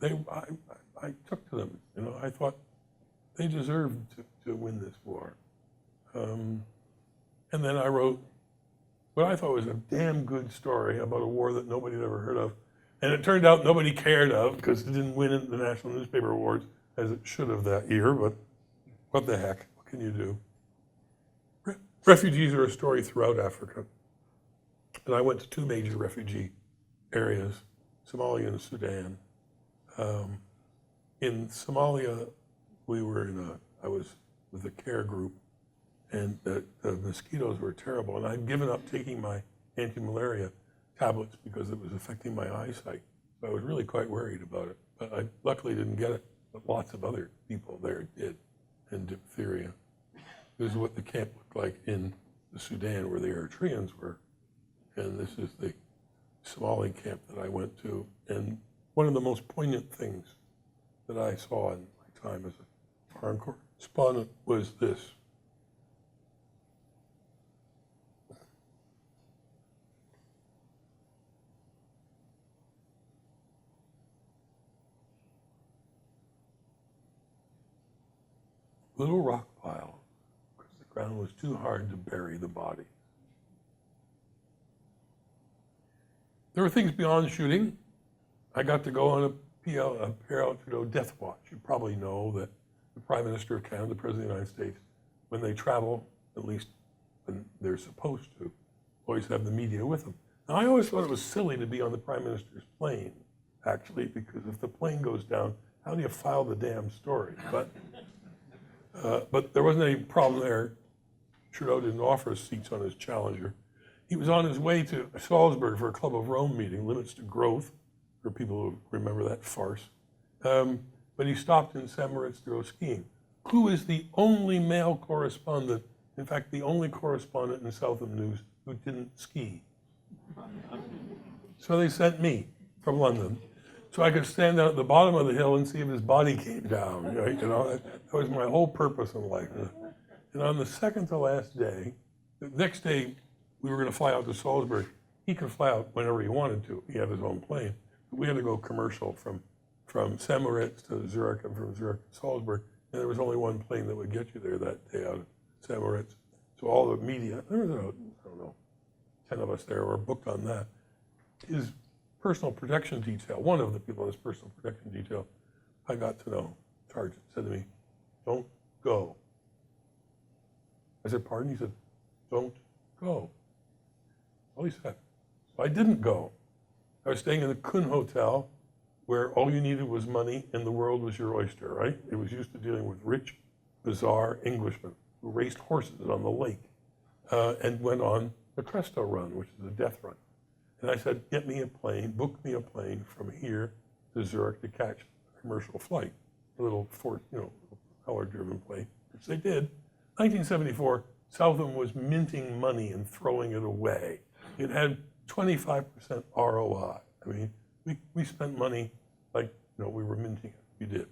took to them. I thought they deserved to win this war. And then I wrote what I thought was a damn good story about a war that nobody had ever heard of. And it turned out nobody cared of because it didn't win the National Newspaper Awards as it should have that year, but what the heck? What can you do? Refugees are a story throughout Africa. And I went to 2 major refugee areas, Somalia and Sudan. In Somalia, I was with a care group, and the mosquitoes were terrible. And I'd given up taking my anti-malaria tablets because it was affecting my eyesight. So I was really quite worried about it. But I luckily didn't get it, but lots of other people there did. And diphtheria. This is what the camp looked like in the Sudan where the Eritreans were. And this is the Somali camp that I went to. And one of the most poignant things that I saw in my time as a foreign correspondent was this. Little rock pile, because the ground was too hard to bury the body. There were things beyond shooting. I got to go on a Pierre Trudeau death watch. You probably know that the Prime Minister of Canada, the President of the United States, when they travel, at least when they're supposed to, always have the media with them. Now, I always thought it was silly to be on the Prime Minister's plane, actually, because if the plane goes down, how do you file the damn story? But there wasn't any problem there. Trudeau didn't offer us seats on his Challenger. He was on his way to Salzburg for a Club of Rome meeting, Limits to Growth, for people who remember that farce. But he stopped in St. Moritz to go skiing. Who is the only male correspondent, in fact, the only correspondent in Southam News who didn't ski? So they sent me from London. so I could stand out at the bottom of the hill and see if his body came down, right? You know, that was my whole purpose in life. And on the second to last day, the next day we were going to fly out to Salisbury. He could fly out whenever he wanted to. He had his own plane. But we had to go commercial from St. Moritz to Zurich and from Zurich to Salisbury. And there was only one plane that would get you there that day out of St. Moritz. So all the media, there was about, I don't know, 10 of us there were booked on that. His personal protection detail, one of the people in his personal protection detail, I got to know, Sergeant said to me, "Don't go." I said, "Pardon?" He said, "Don't go." All he said. So I didn't go. I was staying in the Kuhn Hotel, where all you needed was money and the world was your oyster, right? It was used to dealing with rich, bizarre Englishmen who raced horses on the lake and went on the Cresto Run, which is a death run. And I said, "Get me a plane, book me a plane from here to Zurich to catch a commercial flight," a little propeller-driven plane, which they did. 1974, Southam was minting money and throwing it away. It had 25% ROI. I mean, we spent money like, we were minting it. We did.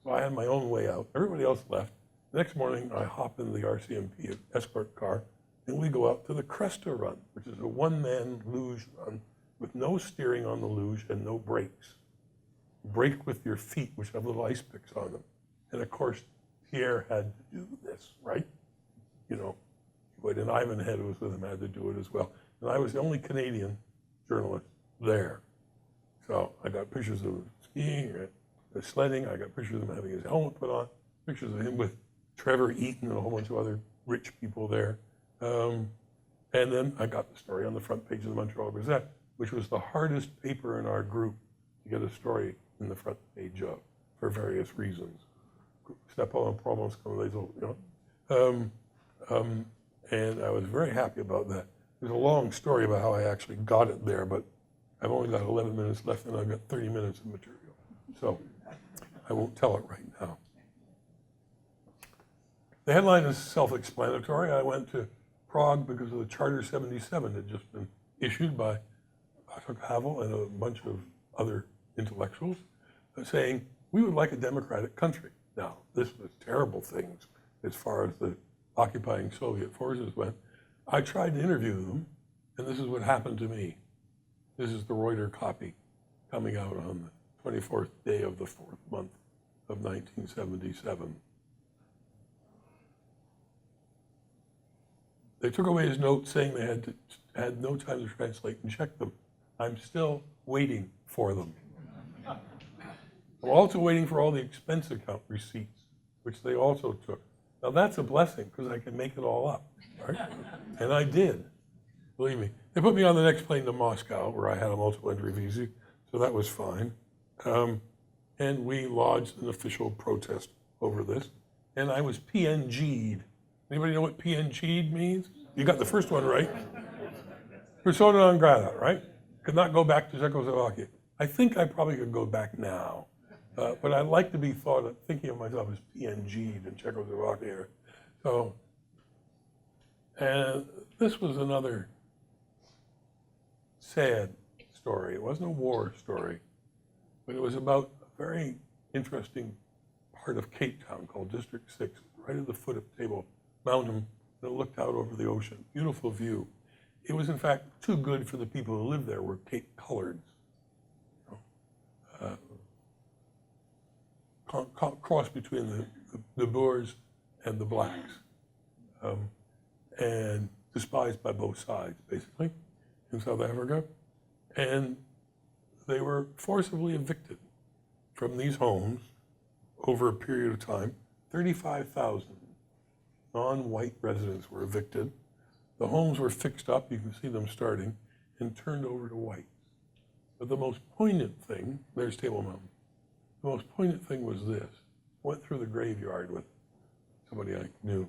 So I had my own way out. Everybody else left. The next morning, I hop in the RCMP escort car, and we go out to the Cresto Run, which is a one-man luge run with no steering on the luge and no brakes. Brake with your feet, which have little ice picks on them. And of course, Pierre had to do this, right? And Ivanhead, who was with him, had to do it as well. And I was the only Canadian journalist there. So I got pictures of him skiing, sledding. I got pictures of him having his helmet put on, pictures of him with Trevor Eaton and a whole bunch of other rich people there. And then I got the story on the front page of the Montreal Gazette, which was the hardest paper in our group to get a story in the front page of, for various reasons. C'est pas un problème comme les autres, and I was very happy about that. There's a long story about how I actually got it there, but I've only got 11 minutes left and I've got 30 minutes of material. So I won't tell it right now. The headline is self-explanatory. I went to Prague because of the Charter 77 that had just been issued by Václav Havel and a bunch of other intellectuals saying, we would like a democratic country. Now, this was terrible things as far as the occupying Soviet forces went. I tried to interview them, and this is what happened to me. This is the Reuters copy coming out on the 24th day of the 4th month of 1977. They took away his note saying they had no time to translate and check them. I'm still waiting for them. I'm also waiting for all the expense account receipts, which they also took. Now that's a blessing because I can make it all up, right? And I did, believe me. They put me on the next plane to Moscow where I had a multiple entry visa, so that was fine. And we lodged an official protest over this, and I was PNG'd. Anybody know what PNG'd means? You got the first one right. Persona non grata, right? Could not go back to Czechoslovakia. I think I probably could go back now. But I like to be thinking of myself as PNG'd in Czechoslovakia. So, and this was another sad story. It wasn't a war story, but it was about a very interesting part of Cape Town called District 6, right at the foot of Table Mountain that looked out over the ocean. Beautiful view. It was, in fact, too good for the people who lived there, were Cape Coloreds. Cross between the Boers and the blacks, and despised by both sides, basically, in South Africa. And they were forcibly evicted from these homes over a period of time. 35,000 non-white residents were evicted. The homes were fixed up, you can see them starting, and turned over to whites. But the most poignant thing, there's Table Mountain. The most poignant thing was this. I went through the graveyard with somebody I knew,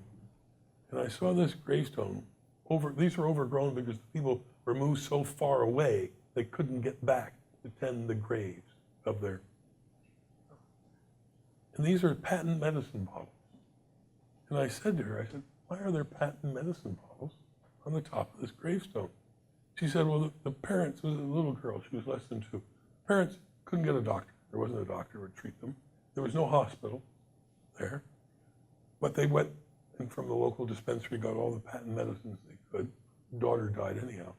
and I saw this gravestone. These were overgrown because the people were moved so far away they couldn't get back to tend the graves of their. And these are patent medicine bottles. And I said to her, why are there patent medicine bottles on the top of this gravestone? She said, well, the parents, was a little girl, she was less than 2. Parents couldn't get a doctor. There wasn't a doctor who would treat them. There was no hospital there. But they went and from the local dispensary got all the patent medicines they could. Daughter died anyhow.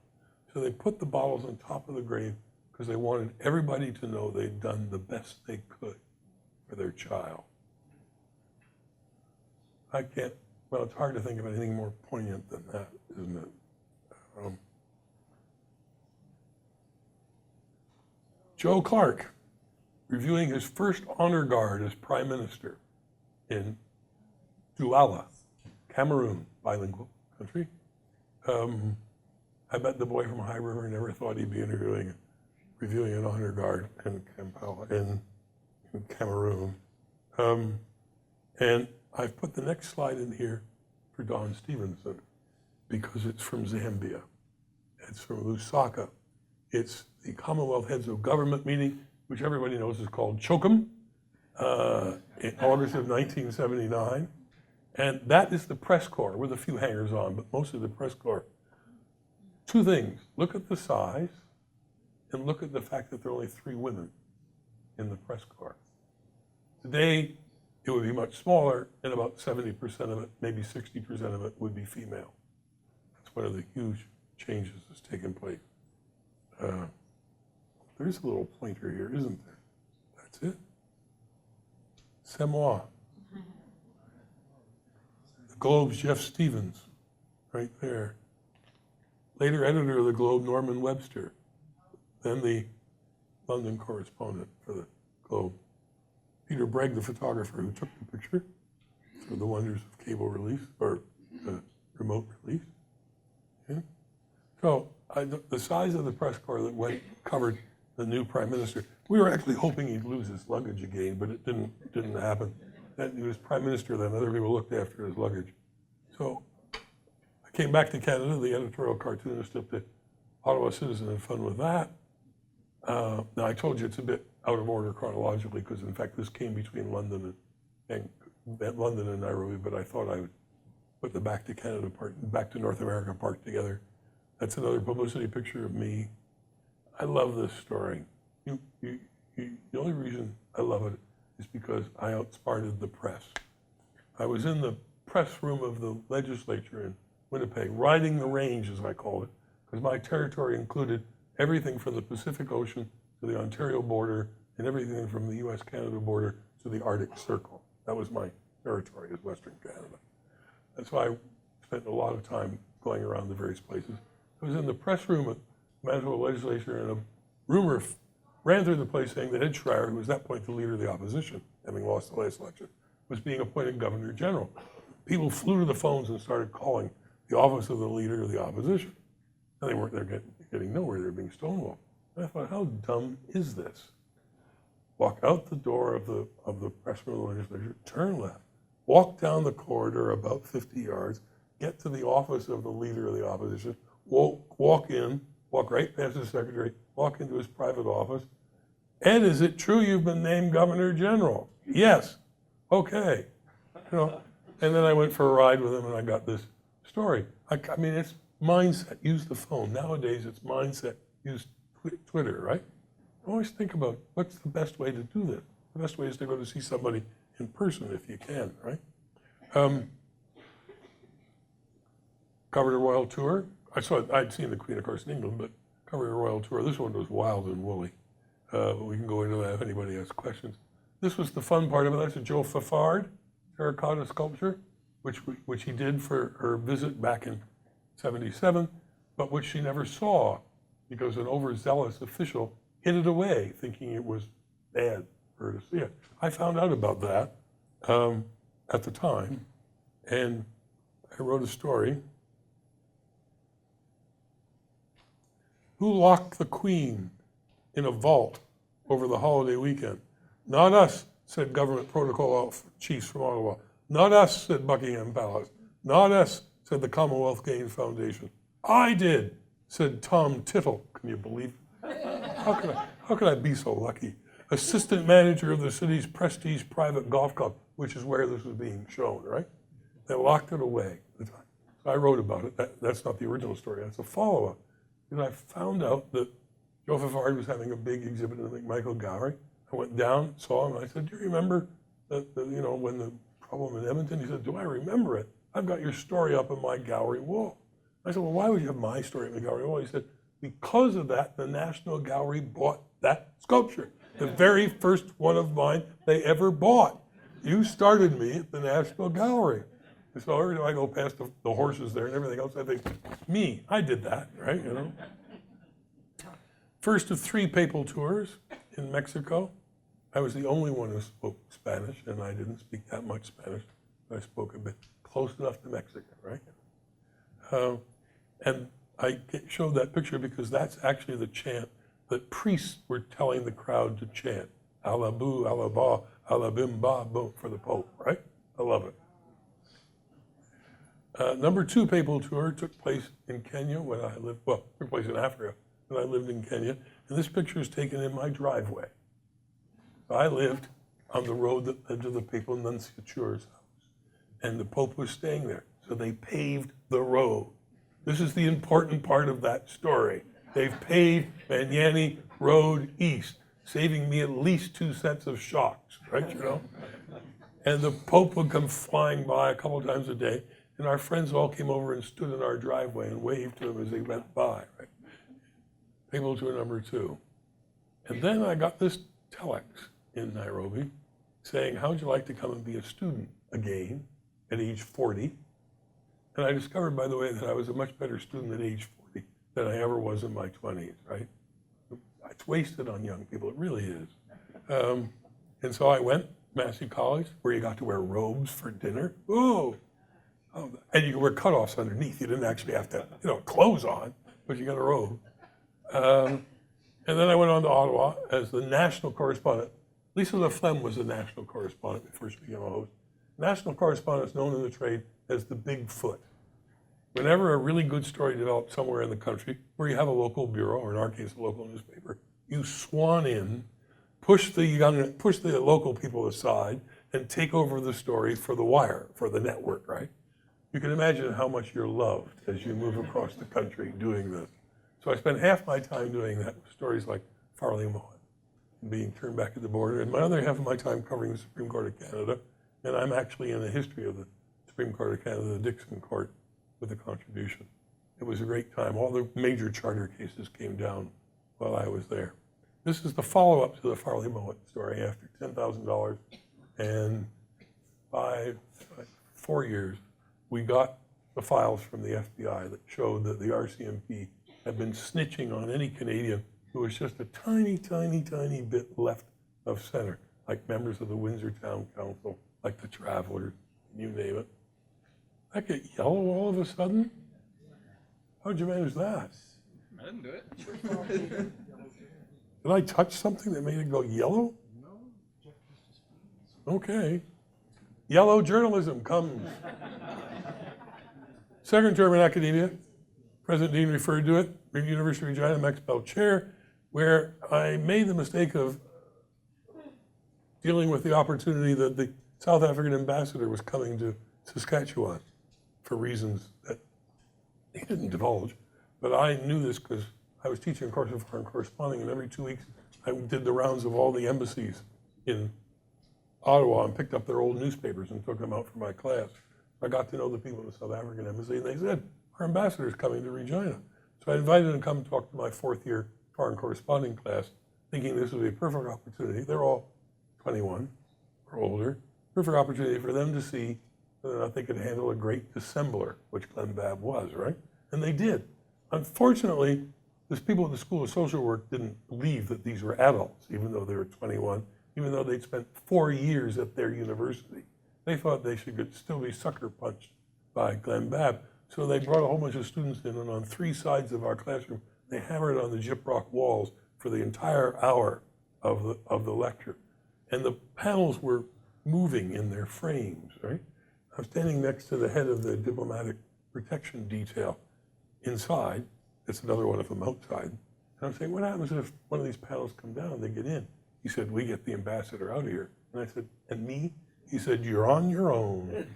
So they put the bottles on top of the grave because they wanted everybody to know they'd done the best they could for their child. Well, it's hard to think of anything more poignant than that, isn't it? Joe Clark, reviewing his first honor guard as prime minister in Douala, Cameroon, bilingual country. I bet the boy from High River never thought he'd be reviewing an honor guard in Kampala, in Cameroon. And I've put the next slide in here for Don Stevenson because it's from Zambia. It's from Lusaka. It's the Commonwealth Heads of Government meeting, which everybody knows is called CHOCOM, in August of 1979. And that is the press corps with a few hangers on, but mostly the press corps. Two things, look at the size and look at the fact that there are only 3 women in the press corps. Today, it would be much smaller, and about 70% of it, maybe 60% of it would be female. That's one of the huge changes that's taken place. There's a little pointer here, isn't there? That's it. C'est moi. The Globe's Jeff Stevens, right there. Later editor of the Globe, Norman Webster. Then the London correspondent for the Globe. Peter Bragg, the photographer who took the picture for the wonders of cable release, or remote release. Yeah. So the size of the press corps that covered the new prime minister, we were actually hoping he'd lose his luggage again, but it didn't happen. He was prime minister then, other people looked after his luggage. So I came back to Canada, the editorial cartoonist at the Ottawa Citizen had fun with that. Now I told you it's a bit out of order chronologically because in fact this came between London and Nairobi, but I thought I would put the back to Canada part, back to North America part together. That's another publicity picture of me. I love this story. The only reason I love it is because I outsmarted the press. I was in the press room of the legislature in Winnipeg, riding the range, as I call it, because my territory included everything from the Pacific Ocean to the Ontario border and everything from the US-Canada border to the Arctic Circle. That was my territory as Western Canada. That's why I spent a lot of time going around the various places. I was in the press room at the Manitoba legislature, and a rumor ran through the place saying that Ed Schreier, who was at that point the leader of the opposition, having lost the last election, was being appointed Governor General. People flew to the phones and started calling the office of the leader of the opposition. And they weren't there getting nowhere, they were being stonewalled. And I thought, how dumb is this? Walk out the door of the press room of the legislature, turn left, walk down the corridor about 50 yards, get to the office of the leader of the opposition, walk in, walk right past the secretary, walk into his private office. Ed, is it true you've been named Governor General? Yes. Okay. And then I went for a ride with him and I got this story. I mean, it's mindset, use the phone. Nowadays it's mindset, use Twitter, right? Always think about what's the best way to do this. The best way is to go to see somebody in person if you can, right? Covered a royal tour. I'd seen the Queen, of course, in England, but covered a royal tour. This one was wild and woolly. But we can go into that if anybody has questions. This was the fun part of it. That's a Joe Fafard terracotta sculpture, which he did for her visit back in '77, but which she never saw because an overzealous official hid it away, thinking it was bad for her to see it. I found out about that at the time, and I wrote a story. Who locked the Queen in a vault over the holiday weekend? Not us, said government protocol chiefs from Ottawa. Not us, said Buckingham Palace. Not us, said the Commonwealth Games Foundation. I did, said Tom Tittle. Can you believe it? How could I be so lucky? Assistant manager of the city's prestige private golf club, which is where this was being shown, right? They locked it away. So I wrote about it. That's not the original story. That's a follow-up. And I found out that Joe Favard was having a big exhibit in the McMaster Gallery. I went down, saw him, and I said, do you remember when the problem in Edmonton? He said, do I remember it? I've got your story up on my gallery wall. I said, well, why would you have my story on the gallery wall? He said, because of that, the National Gallery bought that sculpture. The very first one of mine they ever bought. You started me at the National Gallery. And so every time I go past the horses there and everything else, I think, me, I did that, right? First of 3 papal tours in Mexico. I was the only one who spoke Spanish, and I didn't speak that much Spanish. I spoke a bit close enough to Mexican, right? And I showed that picture because that's actually the chant that priests were telling the crowd to chant. Alabu, alaba, alabimba, boom, for the Pope, right? I love it. Number 2 papal tour took place in Kenya when I lived, well, took place in Africa when I lived in Kenya. And this picture is taken in my driveway. I lived on the road that led to the papal nunciature's house. And the Pope was staying there. So they paved the road. This is the important part of that story. They've paved Manyani Road East, saving me at least 2 sets of shocks, right, And the Pope would come flying by a couple times a day, and our friends all came over and stood in our driveway and waved to him as he went by, right? Papal tour number 2. And then I got this telex in Nairobi saying, how would you like to come and be a student again at age 40? And I discovered, by the way, that I was a much better student at age 40 than I ever was in my 20s, right? It's wasted on young people, it really is. And so I went, Massey College, where you got to wear robes for dinner. Whoa! Oh, and you could wear cutoffs underneath. You didn't actually have to, clothes on, but you got a robe. And then I went on to Ottawa as the national correspondent. Lisa Laflemme was the national correspondent before she became a host. National correspondent is known in the trade as the big foot. Whenever a really good story develops somewhere in the country where you have a local bureau, or in our case, a local newspaper, you swan in, push the local people aside, and take over the story for the wire, for the network, right? You can imagine how much you're loved as you move across the country doing this. So I spent half my time doing that with stories like Farley Mohan, being turned back at the border, and my other half of my time covering the Supreme Court of Canada, and I'm actually in the history of the Supreme Court of Canada, the Dixon Court, with a contribution. It was a great time. All the major charter cases came down while I was there. This is the follow-up to the Farley Mohan story. After $10,000 and 4 years, we got the files from the FBI that showed that the RCMP had been snitching on any Canadian who was just a tiny, tiny, tiny bit left of center, like members of the Windsor Town Council, like the Travelers, you name it. I get yellow all of a sudden? How'd you manage that? I didn't do it. Did I touch something that made it go yellow? No. Okay. Yellow journalism comes. Second term in academia, President Dean referred to it, University of Regina, Max Bell Chair, where I made the mistake of dealing with the opportunity that the South African ambassador was coming to Saskatchewan for reasons that he didn't divulge. But I knew this because I was teaching a course of foreign corresponding, and every 2 weeks I did the rounds of all the embassies in Ottawa and picked up their old newspapers and took them out for my class. I got to know the people in the South African embassy, and they said, our ambassador's coming to Regina. So I invited them to come talk to my 4th year foreign corresponding class, thinking this would be a perfect opportunity. They're all 21 or older. Perfect opportunity for them to see whether or not they could handle a great dissembler, which Glenn Babb was, right? And they did. Unfortunately, these people at the School of Social Work didn't believe that these were adults, even though they were 21, even though they'd spent 4 years at their university. They thought they should still be sucker punched by Glenn Babb. So they brought a whole bunch of students in, and on 3 sides of our classroom, they hammered on the gyprock walls for the entire hour of the lecture. And the panels were moving in their frames, right? I'm standing next to the head of the diplomatic protection detail inside. It's another one of them outside. And I'm saying, what happens if one of these panels come down and they get in? He said, we get the ambassador out of here. And I said, and me? He said, you're on your own.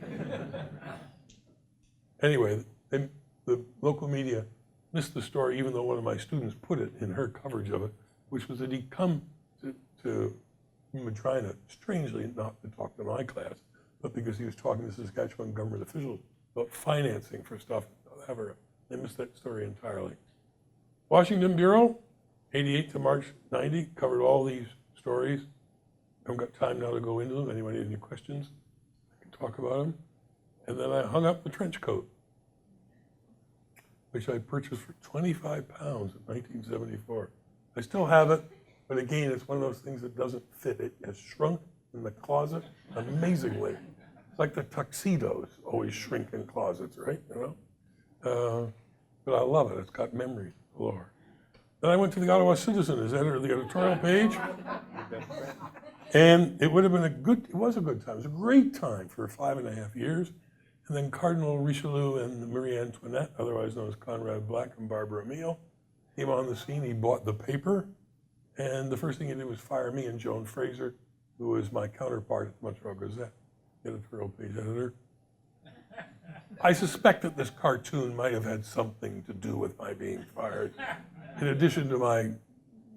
Anyway, the local media missed the story, even though one of my students put it in her coverage of it, which was that he'd come to Medina, strangely not to talk to my class, but because he was talking to Saskatchewan government officials about financing for stuff. However, I missed that story entirely. Washington Bureau, 88 to March 90, covered all these stories. I haven't got time now to go into them. Anybody have any questions? I can talk about them. And then I hung up the trench coat, which I purchased for 25 pounds in 1974. I still have it, but again, it's one of those things that doesn't fit. It has shrunk in the closet amazingly. It's like the tuxedos always shrink in closets, right? You know? But I love it. It's got memories galore. Then I went to the Ottawa Citizen as editor of the editorial page. And it would have been it was a good time. It was a great time for 5.5 years. And then Cardinal Richelieu and Marie Antoinette, otherwise known as Conrad Black and Barbara Meehl, came on the scene. He bought the paper. And the first thing he did was fire me and Joan Fraser, who was my counterpart at the Montreal Gazette, editorial page editor. I suspect that this cartoon might have had something to do with my being fired, in addition to my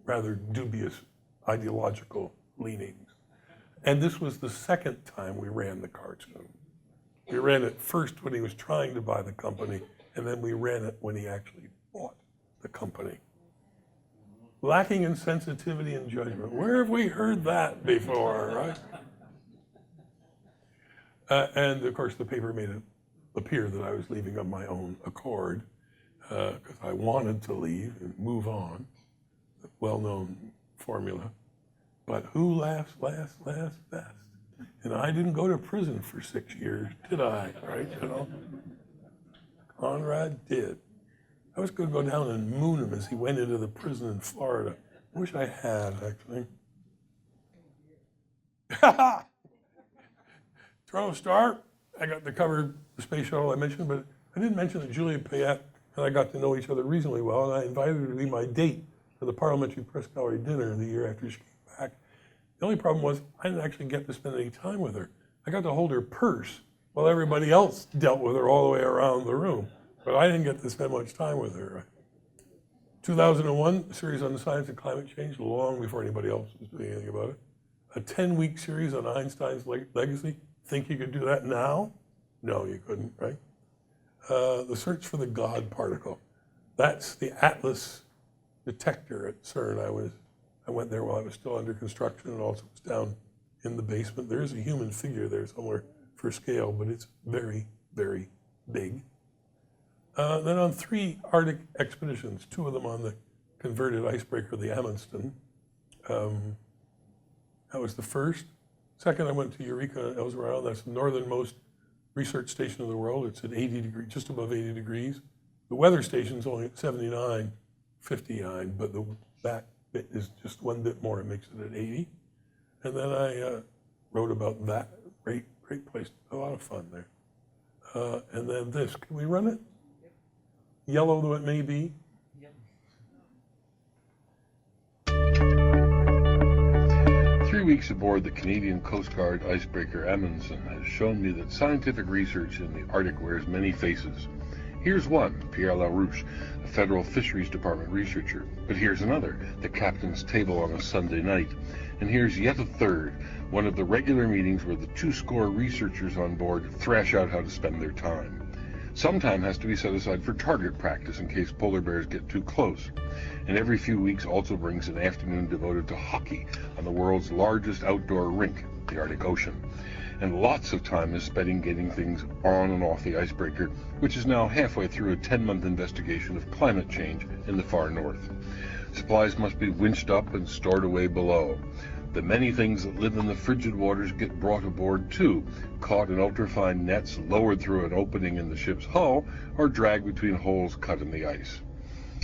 rather dubious ideological leanings. And this was the second time we ran the cartoon. We ran it first when he was trying to buy the company, and then we ran it when he actually bought the company. Lacking in sensitivity and judgment. Where have we heard that before, right? And of course, the paper made it appear that I was leaving of my own accord, because I wanted to leave and move on. The well-known formula. But who laughs last best? And I didn't go to prison for 6 years, did I? Right? You know, Conrad did. I was going to go down and moon him as he went into the prison in Florida. I wish I had, actually. Toronto Star, I got to cover the space shuttle I mentioned, but I didn't mention that Julia Payette and I got to know each other reasonably well, and I invited her to be my date for the Parliamentary Press Gallery dinner the year after she came back. The only problem was I didn't actually get to spend any time with her. I got to hold her purse while everybody else dealt with her all the way around the room. But I didn't get to spend much time with her. 2001, a series on science and climate change, long before anybody else was doing anything about it. A 10-week series on Einstein's legacy. Think you could do that now? No, you couldn't, right? The search for the God particle. That's the Atlas detector at CERN. I went there while I was still under construction, and also was down in the basement. There is a human figure there somewhere for scale, but it's very, very big. Then on 3 Arctic expeditions, 2 of them on the converted icebreaker, the Amundsen. That was the first. Second, I went to Eureka, El Dorado. That's the northernmost research station in the world. It's at 80 degrees, just above 80 degrees. The weather station's only at 79, 59, but that bit is just one bit more. It makes it at 80. And then I wrote about that. Great place. A lot of fun there. And then this. Can we run it? Yellow though it may be. Yep. 3 weeks aboard the Canadian Coast Guard icebreaker Amundsen has shown me that scientific research in the Arctic wears many faces. Here's one, Pierre Larouche, a federal fisheries department researcher. But here's another, the captain's table on a Sunday night. And here's yet a third, one of the regular meetings where the 200 researchers on board thrash out how to spend their time. Some time has to be set aside for target practice in case polar bears get too close. And every few weeks also brings an afternoon devoted to hockey on the world's largest outdoor rink, the Arctic Ocean. And lots of time is spent getting things on and off the icebreaker, which is now halfway through a 10-month investigation of climate change in the far north. Supplies must be winched up and stored away below. The many things that live in the frigid waters get brought aboard too, caught in ultrafine nets lowered through an opening in the ship's hull or dragged between holes cut in the ice.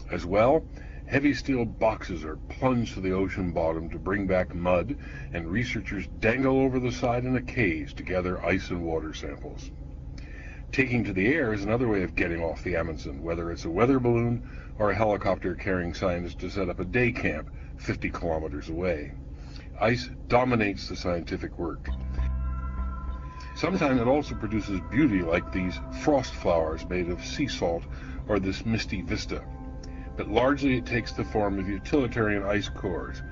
As well, heavy steel boxes are plunged to the ocean bottom to bring back mud, and researchers dangle over the side in a cage to gather ice and water samples. Taking to the air is another way of getting off the Amundsen, whether it's a weather balloon or a helicopter carrying scientists to set up a day camp 50 kilometers away. Ice dominates the scientific work. Sometimes it also produces beauty like these frost flowers made of sea salt or this misty vista. but largely it takes the form of utilitarian ice cores.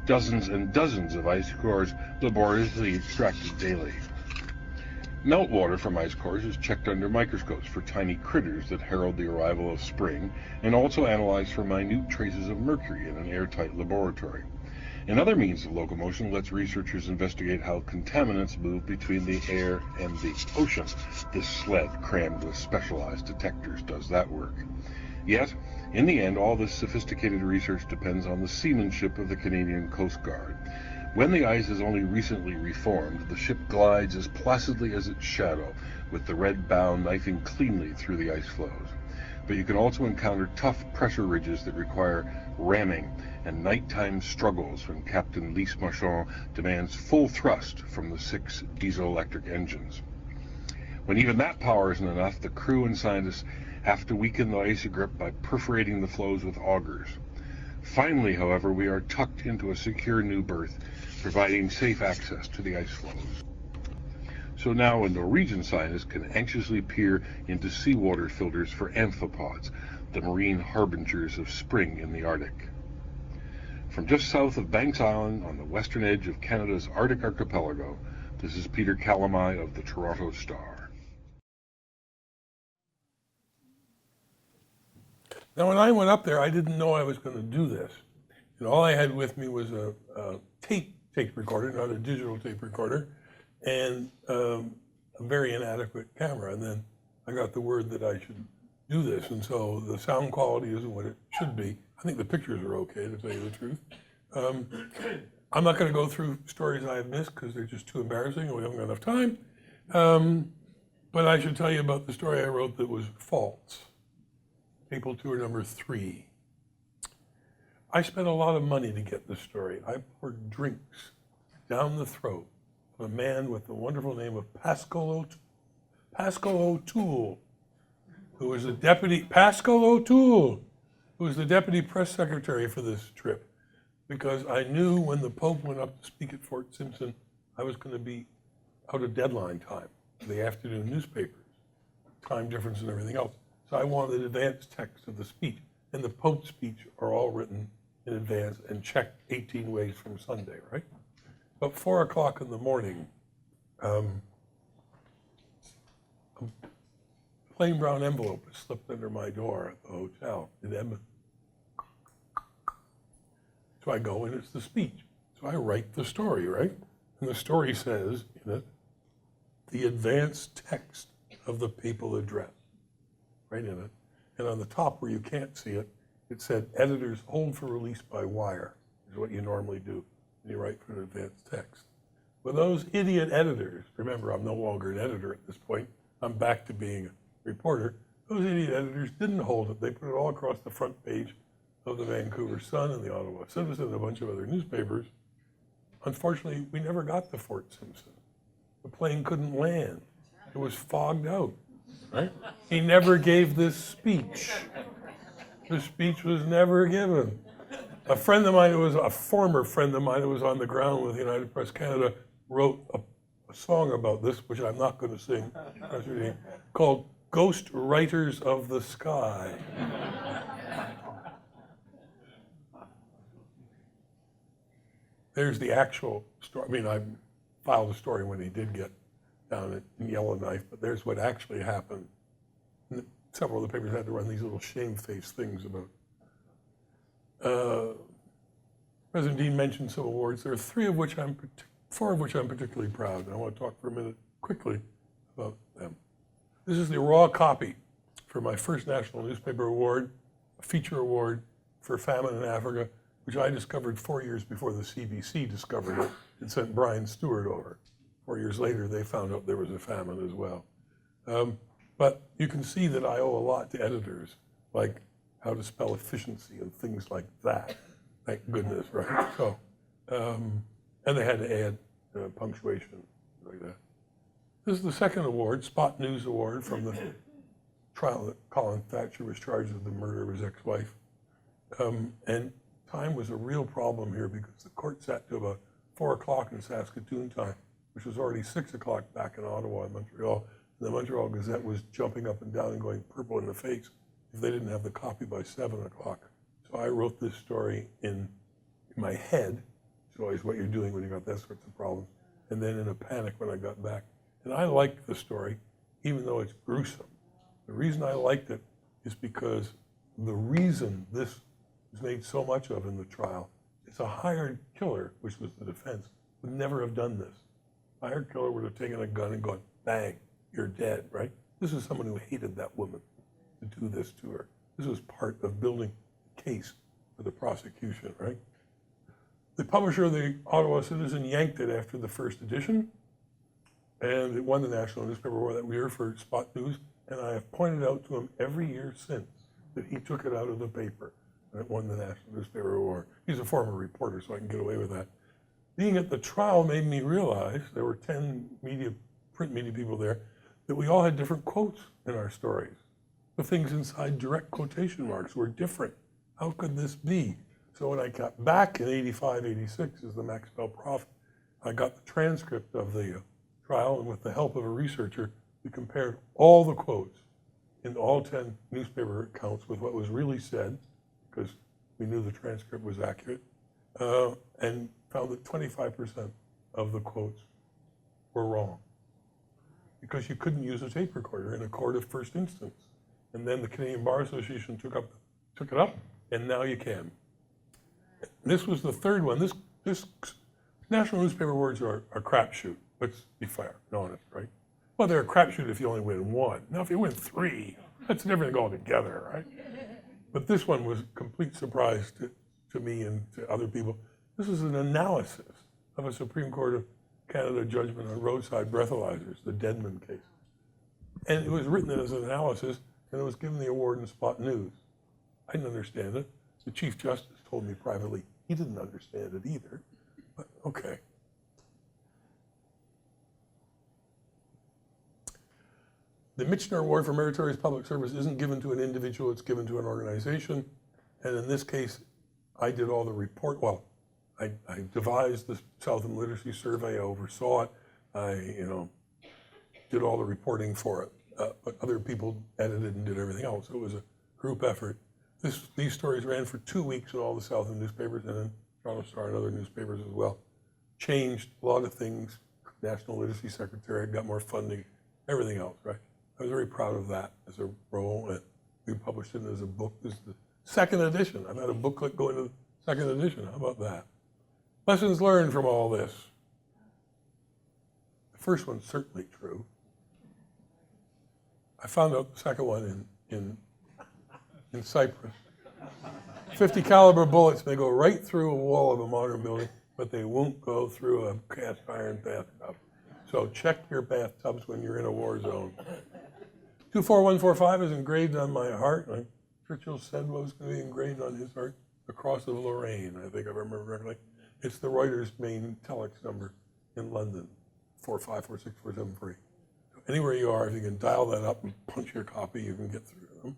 Dozens and dozens of ice cores laboriously extracted daily. Meltwater from ice cores is checked under microscopes for tiny critters that herald the arrival of spring, and also analyzed for minute traces of mercury in an airtight laboratory. Another means of locomotion lets researchers investigate how contaminants move between the air and the ocean. This sled, crammed with specialized detectors, does that work. Yet, in the end, all this sophisticated research depends on the seamanship of the Canadian Coast Guard. When the ice is only recently reformed, the ship glides as placidly as its shadow, with the red bow knifing cleanly through the ice floes. But you can also encounter tough pressure ridges that require ramming, and nighttime struggles when Captain Lise Marchand demands full thrust from the 6 diesel-electric engines. When even that power isn't enough, the crew and scientists have to weaken the icy grip by perforating the floes with augers. Finally, however, we are tucked into a secure new berth, providing safe access to the ice floes. So now a Norwegian scientist can anxiously peer into seawater filters for amphipods, the marine harbingers of spring in the Arctic. From just south of Banks Island on the western edge of Canada's Arctic archipelago, this is Peter Calamai of the Toronto Star. Now, when I went up there, I didn't know I was going to do this. And all I had with me was a tape recorder, not a digital tape recorder, and a very inadequate camera. And then I got the word that I should do this, and so the sound quality isn't what it should be. I think the pictures are okay, to tell you the truth. I'm not going to go through stories I have missed because they're just too embarrassing and we haven't got enough time. But I should tell you about the story I wrote that was false. Papal Tour number 3. I spent a lot of money to get this story. I poured drinks down the throat of a man with the wonderful name of Pascal O'Toole, who was the deputy press secretary for this trip, because I knew when the Pope went up to speak at Fort Simpson, I was going to be out of deadline time for the afternoon newspapers, time difference and everything else. So I wanted advance text of the speech, and the Pope's speech are all written in advance and checked 18 ways from Sunday, right? About 4 o'clock in the morning, a plain brown envelope was slipped under my door at the hotel in Edmonton. So I go and it's the speech. So I write the story, right? And the story says in it, the advance text of the papal address, right in it. And on the top where you can't see it, it said, editors hold for release by wire, is what you normally do when you write for an advance text. Well, those idiot editors, remember I'm no longer an editor at this point, I'm back to being a reporter, those idiot editors didn't hold it. They put it all across the front page of the Vancouver Sun and the Ottawa Citizen and a bunch of other newspapers. Unfortunately, we never got to Fort Simpson. The plane couldn't land. It was fogged out, right? He never gave this speech. The speech was never given. A friend of mine, a former friend of mine who was on the ground with United Press Canada, wrote a song about this, which I'm not going to sing, called Ghost Writers of the Sky. There's the actual story. I mean, I filed a story when he did get down in Yellowknife, but there's what actually happened. And several of the papers had to run these little shamefaced things about. President Dean mentioned some awards. There are four of which I'm particularly proud, and I want to talk for a minute quickly about them. This is the raw copy for my first National Newspaper Award, a feature award for famine in Africa, which I discovered 4 years before the CBC discovered it and sent Brian Stewart over. 4 years later, they found out there was a famine as well. But you can see that I owe a lot to editors, like how to spell efficiency and things like that. Thank goodness, right? So, and they had to add punctuation, like that. This is the second award, Spot News Award, from the trial that Colin Thatcher was charged with the murder of his ex-wife. And time was a real problem here because the court sat to about 4 o'clock in Saskatoon time, which was already 6 o'clock back in Ottawa and Montreal. And the Montreal Gazette was jumping up and down and going purple in the face if they didn't have the copy by 7 o'clock So I wrote this story in my head. It's always what you're doing when you got that sorts of problems. And then in a panic when I got back. And I liked the story, even though it's gruesome. The reason I liked it is because the reason this was made so much of in the trial is a hired killer, which was the defense, would never have done this. A hired killer would have taken a gun and gone, bang, you're dead, right? This is someone who hated that woman to do this to her. This was part of building a case for the prosecution, right? The publisher of the Ottawa Citizen yanked it after the first edition, and it won the National Newspaper Award that year for Spot News, and I have pointed out to him every year since that he took it out of the paper, and it won the National Newspaper Award. He's a former reporter, so I can get away with that. Being at the trial made me realize, there were 10 print media people there, that we all had different quotes in our stories. The things inside direct quotation marks were different. How could this be? So when I got back in 85, 86 as the Max Bell Prof, I got the transcript of the trial, and with the help of a researcher, we compared all the quotes in all 10 newspaper accounts with what was really said, because we knew the transcript was accurate, and found that 25% of the quotes were wrong. Because you couldn't use a tape recorder in a court of first instance. And then the Canadian Bar Association took it up, and now you can. This was the third one. This National Newspaper Awards are a crapshoot. Let's be fair and honest, right? Well, they're a crapshoot if you only win one. Now, if you win three, that's different altogether, right? But this one was a complete surprise to me and to other people. This is an analysis of a Supreme Court of Canada judgment on roadside breathalyzers, the Deadman case. And it was written as an analysis, and it was given the award in Spot News. I didn't understand it. The Chief Justice told me privately he didn't understand it either, but okay. The Michener Award for Meritorious Public Service isn't given to an individual, it's given to an organization. And in this case, I did all the report, well, I devised the Southam Literacy Survey, I oversaw it, I did all the reporting for it, but other people edited and did everything else. It was a group effort. These stories ran for 2 weeks in all the Southam newspapers and in Toronto Star and other newspapers as well. Changed a lot of things. National Literacy Secretariat got more funding, everything else, right? I was very proud of that as a role, and we published it as a book. This is the second edition. I've had a booklet go into the second edition. How about that? Lessons learned from all this. The first one's certainly true. I found out the second one in Cyprus. 50 caliber bullets may go right through a wall of a modern building, but they won't go through a cast iron bathtub. So check your bathtubs when you're in a war zone. 24145 is engraved on my heart. Like Churchill said what was going to be engraved on his heart, the Cross of Lorraine, I think I remember correctly. It's the Reuters main telex number in London, 4546473. So anywhere you are, if you can dial that up and punch your copy, you can get through them.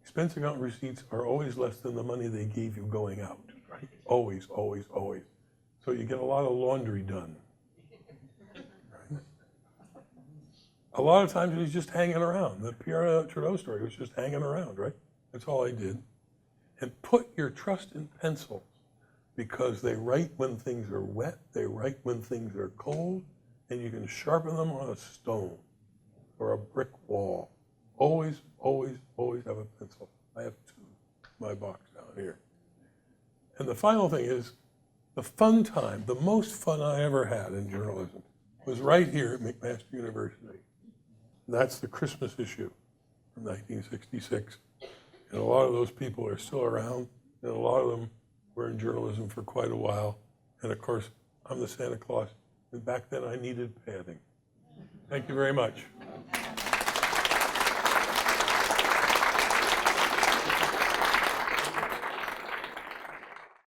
Expense account receipts are always less than the money they gave you going out, right? Always, always, always. So you get a lot of laundry done. Right? A lot of times it was just hanging around. The Pierre Trudeau story was just hanging around, right? That's all I did. And put your trust in pencils, because they write when things are wet, they write when things are cold, and you can sharpen them on a stone or a brick wall. Always, always, always have a pencil. I have two in my box down here. And the final thing is, the fun time, the most fun I ever had in journalism was right here at McMaster University. And that's the Christmas issue from 1966. And a lot of those people are still around, and a lot of them were in journalism for quite a while. And of course, I'm the Santa Claus, and back then I needed padding. Thank you very much.